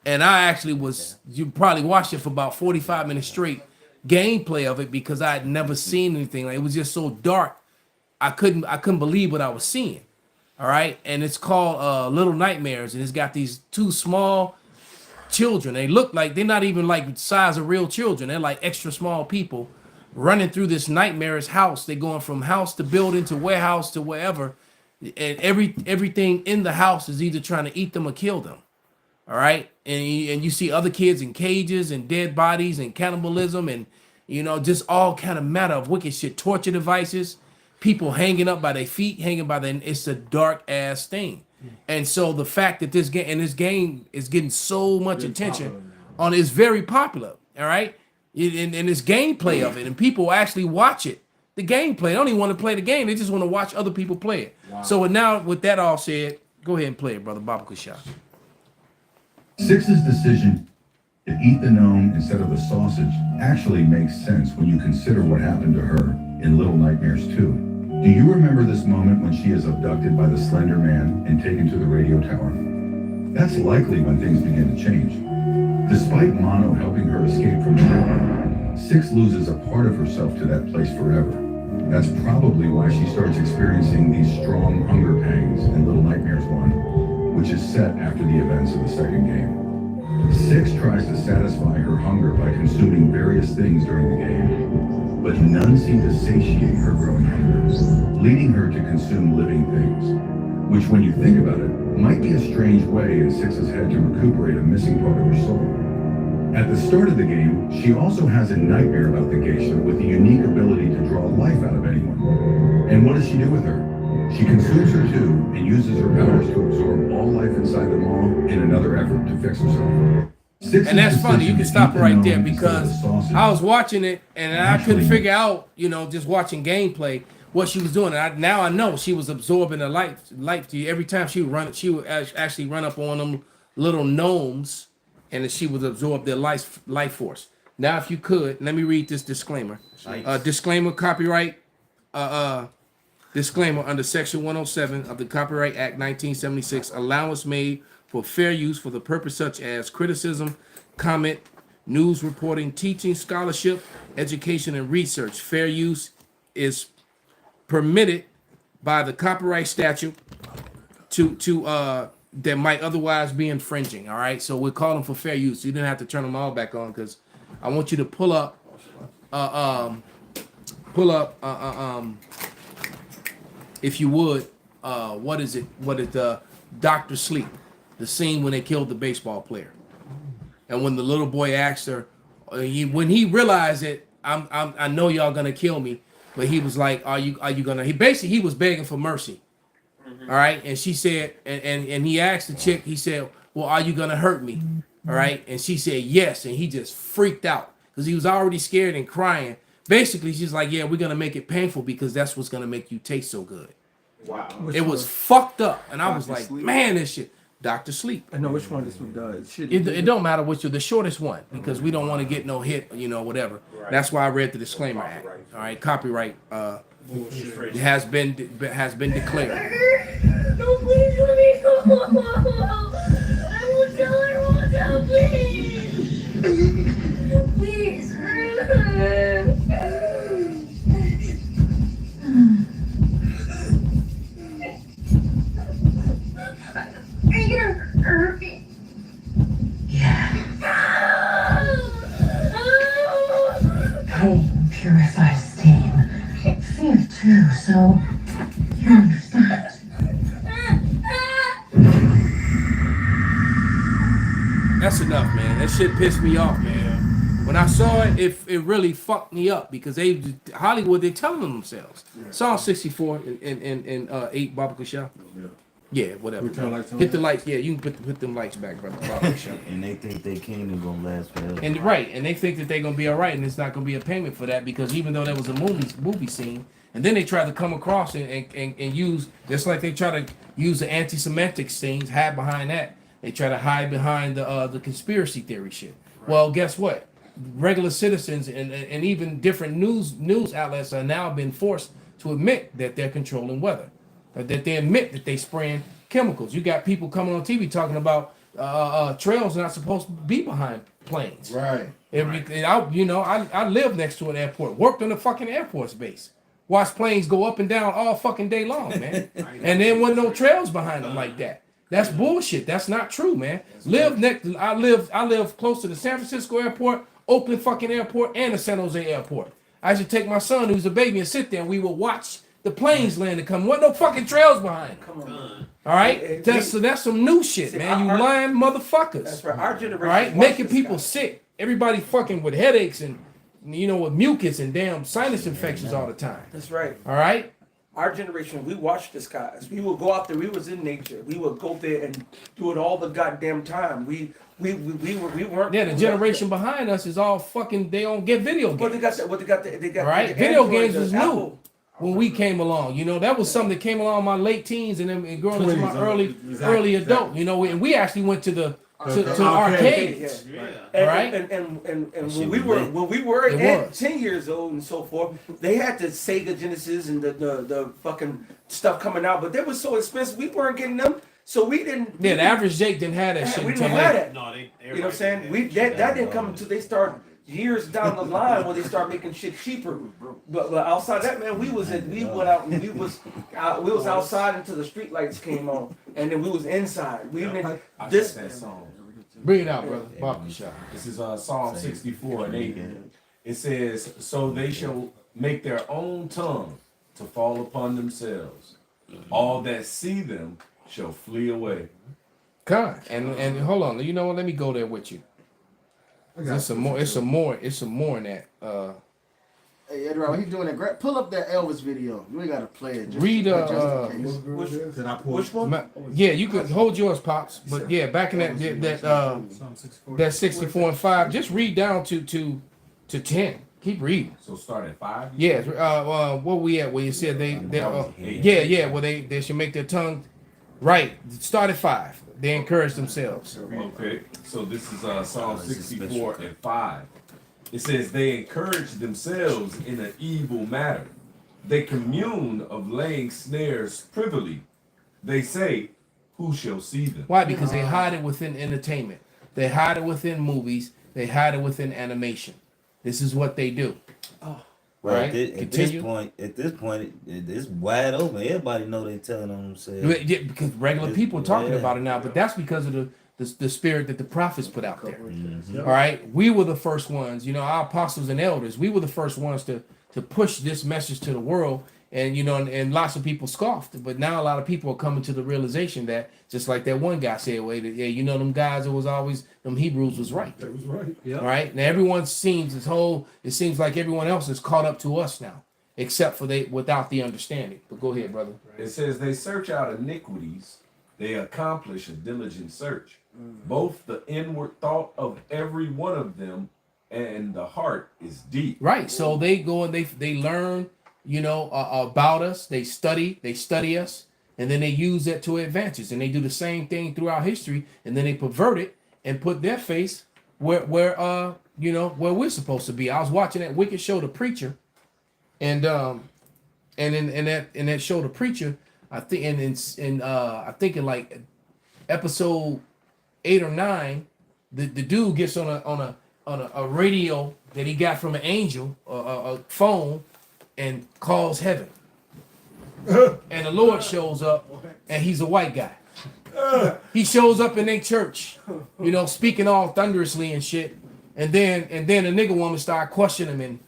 And I actually you probably watched it for about 45 minutes straight gameplay of it because I had never seen anything. Like, it was just so dark. I couldn't believe what I was seeing. All right. And it's called Little Nightmares, and it's got these two small children. They look like they're not even like the size of real children. They're like extra small people running through this nightmarish house. They're going from house to building to warehouse to wherever, and everything in the house is either trying to eat them or kill them. All right, and you see other kids in cages and dead bodies and cannibalism and just all kind of matter of wicked shit, torture devices, people hanging up by their feet, hanging by their. It's a dark ass thing, and so the fact that this game is getting so much attention on it's very popular. All right. And this gameplay of it, and people actually watch it. The gameplay, they don't even want to play the game; they just want to watch other people play it. Wow. So now, with that all said, go ahead and play it, brother Baba Kushar. 6's decision to eat the gnome instead of the sausage actually makes sense when you consider what happened to her in Little Nightmares 2. Do you remember this moment when she is abducted by the Slender Man and taken to the radio tower? That's likely when things begin to change. Despite Mono helping her escape from the tower, 6 loses a part of herself to that place forever. That's probably why she starts experiencing these strong hunger pangs in Little Nightmares 1, which is set after the events of the second game. 6 tries to satisfy her hunger by consuming various things during the game, but none seem to satiate her growing hunger, leading her to consume living things, which when you think about it, might be a strange way in 6's head to recuperate a missing part of her soul. At the start of the game, she also has a nightmare about the geisha with the unique ability to draw life out of anyone. And what does she do with her? She consumes her too and uses her powers to absorb all life inside the maw in another effort to fix herself. And that's funny. You can stop right there because I was watching it and I couldn't figure out, just watching gameplay, what she was doing. Now I know she was absorbing the life to every time she would actually run up on them little gnomes, and she would absorb their life force. Now, if you could, let me read this disclaimer. Disclaimer, copyright. Disclaimer under Section 107 of the Copyright Act 1976, allowance made for fair use for the purpose such as criticism, comment, news reporting, teaching, scholarship, education, and research. Fair use is permitted by the copyright statute to that might otherwise be infringing. All right, so we're calling for fair use. You didn't have to turn them all back on because I want you to pull up, if you would, what is it? What is Dr. Sleep? The scene when they killed the baseball player, and when the little boy asked her, when he realized it, I know y'all gonna kill me, but he was like, are you gonna? He was begging for mercy. All right, and she said, and he asked the chick, he said, well, are you gonna hurt me? All right, and she said yes, and he just freaked out because he was already scared and crying. Basically, she's like, yeah, we're gonna make it painful because that's what's gonna make you taste so good. Wow. It was fucked up, and I was like, man, this shit. Dr. Sleep. I know which one this one does. It don't matter which the shortest one because we don't want to get no hit, whatever. Right. That's why I read the disclaimer act. All right, copyright has been declared. No, please let me go. I won't tell her. I won't tell. Please. Are you gonna hurt me? Yeah. Pain purifies steam. Fear too, so you understand. That's enough, man. That shit pissed me off, man. When I saw it, it really fucked me up because Hollywood, they're telling themselves. Psalm 64 and 8 Baba Shah. Yeah, whatever. Hit the lights. Yeah, you can put them lights back, brother. And they think their kingdom gonna last forever. And right, and they think that they're gonna be all right, and it's not gonna be a payment for that because even though there was a movie scene, and then they try to come across and use just like they try to use the anti-Semitic scenes, hide behind that. They try to hide behind the conspiracy theory shit. Right. Well, guess what? Regular citizens and even different news outlets are now being forced to admit that they're controlling weather. That they admit that they spraying chemicals. You got people coming on TV talking about trails not supposed to be behind planes. Right. I live next to an airport. Worked on the fucking airport base. Watched planes go up and down all fucking day long, man. And there wasn't no trails behind them like that. That's bullshit. That's not true, man. I live close to the San Francisco airport, Oakland fucking airport, and the San Jose airport. I should take my son who's a baby and sit there and we will watch the planes land and come. What no fucking trails behind. Come on. All right? That's some new shit, man. You lying motherfuckers. That's right. Our generation. All right? Making people sick. Everybody fucking with headaches and with mucus and damn sinus infections all the time. That's right. All right? Our generation, we watched the skies. We would go out there. We was in nature. We would go there and do it all the goddamn time. We weren't. Yeah, the generation behind us is all fucking. They don't get video games. Well, they got. Right? The Video Android, games was the new Apple. when we came along. That was something that came along in my late teens and then growing into my early adult. And we actually went to the arcades. Yeah. Right? And when we were 10 years old and so forth, they had the Sega Genesis and the fucking stuff coming out, but they were so expensive we weren't getting them. So we didn't. Yeah, the average Jake didn't have that shit. We didn't have that. No, you know what I'm saying? That didn't come until they start years down the line when they start making shit cheaper. But outside that, man, we went out and we was outside until the street lights came on, and then we was inside. Bring it out, brother. Baba Shah. This is Psalm 64 and 8. It says, "So they shall make their own tongue to fall upon themselves. All that see them shall flee away." God, and hold on. You know what? Let me go there with you. It's some more in that. Hey, Edward, he's doing that. Pull up that Elvis video. We gotta play it. Read which one? Yeah, you could hold yours, pops. But yeah, back in that 64 and 5. Just read down to 10. Keep reading. So start at 5. Yeah. What we at? Where you said they well they should make their tongue right. Start at 5. They encourage themselves. Okay. So this is Psalm 64 and 5. It says, they encourage themselves in an evil matter. They commune of laying snares privily. They say, who shall see them? Why? Because they hide it within entertainment. They hide it within movies. They hide it within animation. This is what they do. Right. Right. At this point, it's wide open. Everybody know they telling on themselves. Yeah, because regular people are talking Yeah. about it now, but that's because of the spirit that the prophets put out there. Mhm. All right, we were the first ones, our apostles and elders. We were the first ones to push this message to the world, and and lots of people scoffed. But now a lot of people are coming to the realization that, just like that one guy said, "Wait, yeah, them guys, it was always them Hebrews was right." That was right. Yeah. All right, now everyone seems it seems like everyone else is caught up to us now, except for without the understanding. But go ahead, brother. It says they search out iniquities, they accomplish a diligent search. Both the inward thought of every one of them and the heart is deep. Right. So they go and they learn, about us. They study us, and then they use that to advantage. And they do the same thing throughout history, and then they pervert it and put their face where we're supposed to be. I was watching that wicked show, The Preacher, and in that show, The Preacher, I think, I think in like episode 8 or 9, the dude gets on a radio that he got from an angel, a phone, and calls heaven. And the Lord shows up, and he's a white guy. He shows up in their church, speaking all thunderously and shit. And then a nigga woman start questioning him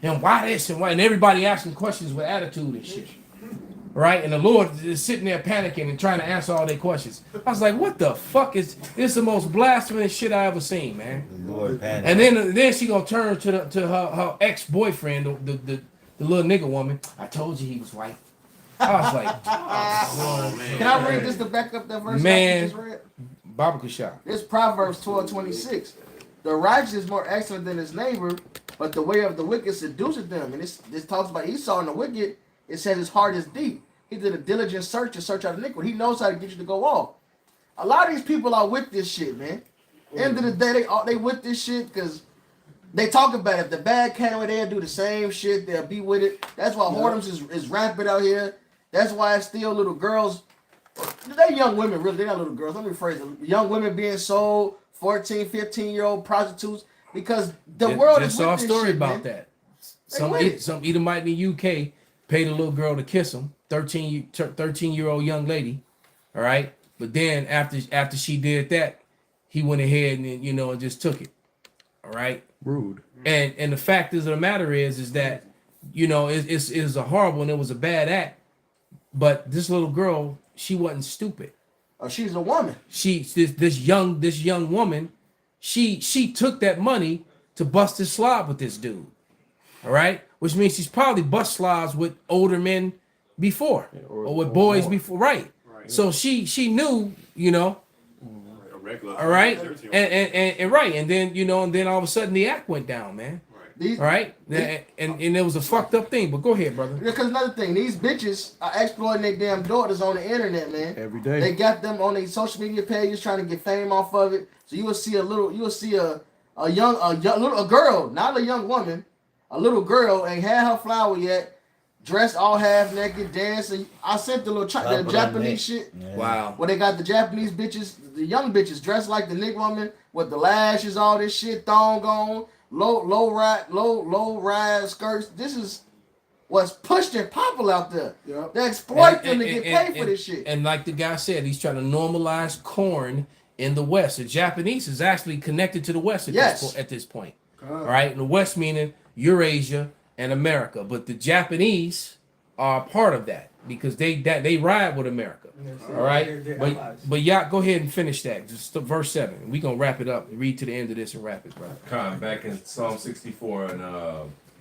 and why this and why, and everybody asking questions with attitude and shit. Right? And the Lord is sitting there panicking and trying to answer all their questions. I was like, what the fuck is this? The most blasphemous shit I ever seen, man. The Lord panicked. And then she gonna turn to her ex-boyfriend, the little nigga woman. I told you he was white. I was like, oh, man. Can I read this to back up that verse man, I just read? Baba Kashah. It's Proverbs 12:26. The righteous is more excellent than his neighbor, but the way of the wicked seduces them. And this talks about Esau and the wicked. It says his heart is deep. He did a diligent search to search out iniquity. He knows how to get you to go off. A lot of these people are with this shit, man. End of the day, they with this shit because they talk about it. If the bad came, they'll do the same shit. They'll be with it. That's why whoredoms is rampant out here. That's why it's still little girls. They young women, really. They're not little girls. Let me rephrase it. Young women being sold, 14, 15-year-old prostitutes, because the world is with saw a this story shit, about man. that. Some Edomite in the UK paid a little girl to kiss him, 13-year-old young lady, all right? But then after she did that, he went ahead and and just took it, all right? Rude. And the fact of the matter is that it's a horrible and it was a bad act, but this little girl, she wasn't stupid. Oh, she's a woman. This young woman, she took that money to bust his slob with this dude, all right? Which means she's probably bust slobs with older men before, or with boys more. Before, right? So she knew, all right, and right, and then all of a sudden the act went down, man. All right, and it was a fucked up thing. But go ahead, brother. Because another thing, these bitches are exploiting their damn daughters on the internet, man. Every day. They got them on their social media pages trying to get fame off of it. So you will see a girl, not a young woman, a little girl ain't had her flower yet, dressed all half naked, dancing. I sent the little the Japanese shit. Yeah. Wow. Where they got the Japanese bitches, the young bitches dressed like the nigga woman with the lashes, all this shit, thong on, low rise skirts. This is what's pushed and popular out there. Yep. They exploit them to get paid for this shit. And like the guy said, he's trying to normalize corn in the West. The Japanese is actually connected to the West at this point. All right, and the West meaning Eurasia and America, but the Japanese are part of that because they ride with America. All right, but y'all go ahead and finish that. Just verse 7. We gonna wrap it up. Read to the end of this and wrap it, brother. Come back in Psalm 64 and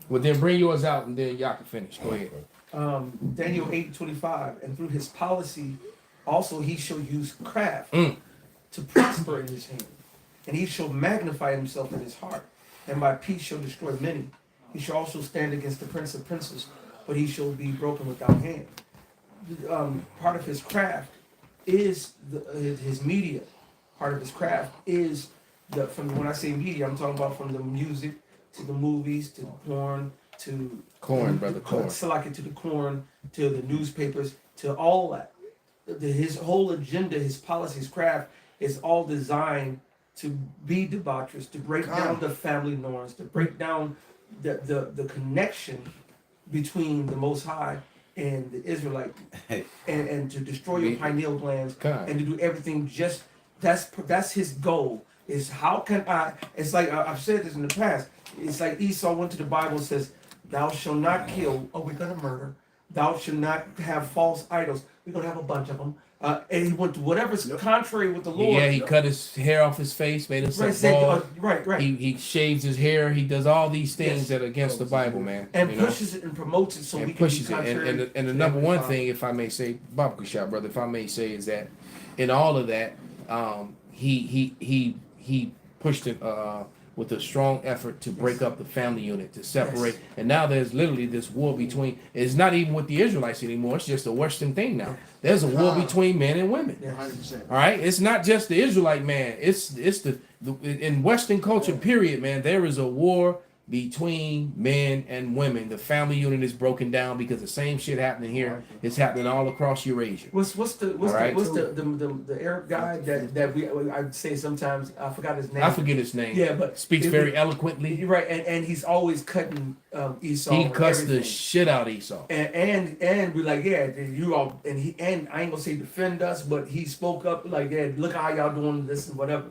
well, then bring yours out and then y'all can finish. Go ahead. Daniel 8:25, and through his policy, also he shall use craft to prosper in his hand, and he shall magnify himself in his heart, and by peace shall destroy many. He shall also stand against the prince of princes, but he shall be broken without hand. Part of his craft is his media. Part of his craft is when I say media, I'm talking about from the music to the movies to the porn to corn, brother, corn. To the corn to the newspapers to all that. His whole agenda, his policy, his craft is all designed to be debaucherous, to break down the family norms, to break down the connection between the Most High and the Israelite, and to destroy your pineal glands and to do everything just that's his goal. Is how can I? It's like I've said this in the past. It's like Esau went to the Bible and says, "Thou shalt not kill." Oh, we're gonna murder. Thou shalt not have false idols. We're gonna have a bunch of them. And he went to whatever's contrary with the Lord. Yeah, he cut his hair off his face, made himself bald. Right. He shaves his hair. He does all these things that are against the Bible, man. And pushes it and promotes it so we can be contrary. And the number one thing, if I may say, Barbecue Shop, brother, if I may say, is that in all of that, he pushed it with a strong effort to break up the family unit, to separate. And now there's literally this war between, it's not even with the Israelites anymore, it's just a Western thing now. There's a war between men and women. 100%. All right? It's not just the Israelite man. It's the in Western culture, period, man, there is a war between men and women. The family unit is broken down because the same shit happening here is happening all across Eurasia. What's the Arab guy that I'd say sometimes, I forgot his name. I forget his name. Yeah, but speaks very eloquently. Right, and he's always cutting Esau. He cuts the shit out of Esau. And we're like, yeah, you all, and I ain't gonna say defend us, but he spoke up like, yeah, look how y'all doing this and whatever.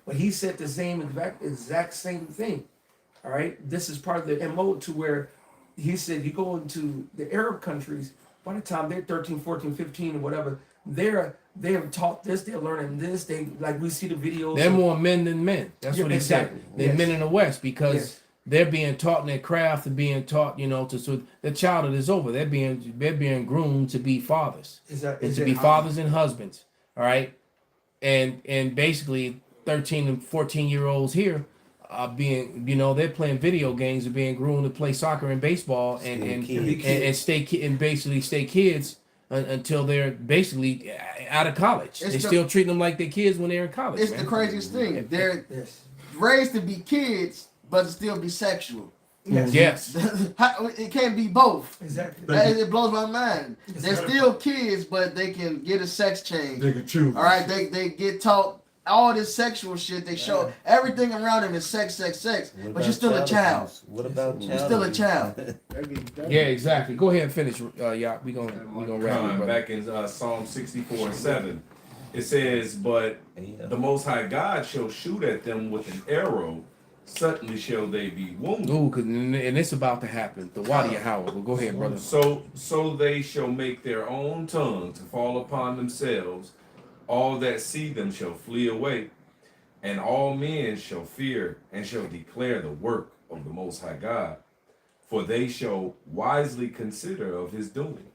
But he said the same exact same thing. All right, this is part of the MO to where he said you go into the Arab countries, by the time they're 13, 14, 15 or whatever, they're taught this, they're learning this, they like we see the videos. They're more men than men. That's what he said. They're men in the West because they're being taught in their craft and being taught, so the childhood is over. They're being groomed to be fathers. To be fathers and husbands. All right. And basically 13 and 14-year-olds here are being, they're playing video games and being groomed to play soccer and baseball and basically stay kids until they're basically out of college. They're still treating them like they're kids when they're in college. It's the craziest thing. They're raised to be kids, but to still be sexual. Yes. It can't be both. Exactly. It blows my mind. They're still kids, but they can get a sex change. They can choose. All right, they get taught all this sexual shit. They show everything around them is sex. But you're still a child. What about you're still a child? Yeah, exactly. Go ahead and finish, Yacht. We gonna wrap it. Back in Psalm 64:7, it says, "But the Most High God shall shoot at them with an arrow. Suddenly shall they be wounded." Ooh, and it's about to happen. The Wadi Howard. Well, go ahead, brother. So they shall make their own tongue to fall upon themselves. All that see them shall flee away, and all men shall fear and shall declare the work of the Most High God. For they shall wisely consider of his doing.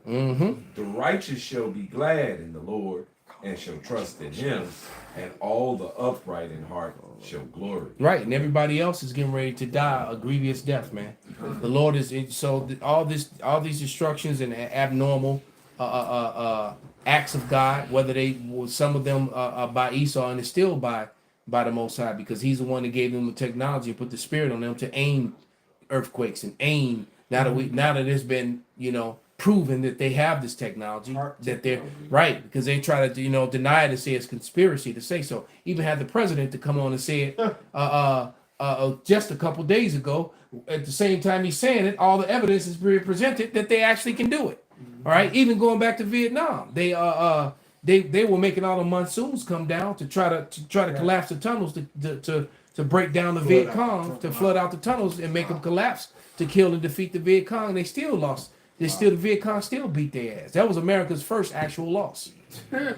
The righteous shall be glad in the Lord and shall trust in him, and all the upright in heart shall glory. Right, and everybody else is getting ready to die a grievous death, man. The Lord is all these instructions and abnormal acts of God, whether some of them are by Esau and it's still by the Most High, because he's the one that gave them the technology and put the spirit on them to aim earthquakes and aim. Now that it's been proven that they have this technology, that they're right, because they try to deny it and say it's conspiracy to say so. Even had the president to come on and say it just a couple days ago. At the same time he's saying it, all the evidence is being presented that they actually can do it. All right, even going back to Vietnam, they were making all the monsoons come down to try to collapse the tunnels to break down the Viet Cong, to flood out the tunnels and make them collapse to kill and defeat the Viet Cong. They still lost. The Viet Cong still beat their ass. That was America's first actual loss,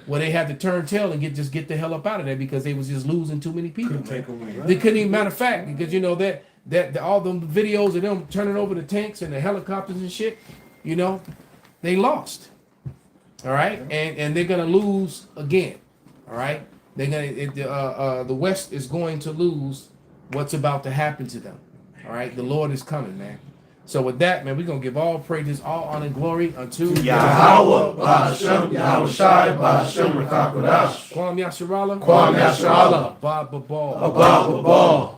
where they had to turn tail and get the hell up out of there because they was just losing too many people. They couldn't even. Matter of fact, because that all them videos of them turning over the tanks and the helicopters and shit, they lost. All right, and they're gonna lose again. All right, the West is going to lose what's about to happen to them. All right, the Lord is coming, man. So with that, man, we're gonna give all praises, all honor and glory unto Yahweh, Ba'ashem, Yahweh Shai, Ba'ashem, Rakakodash. Kwam Yasharallah, Kwam Yasharallah, Abba Babal. Abba Babal.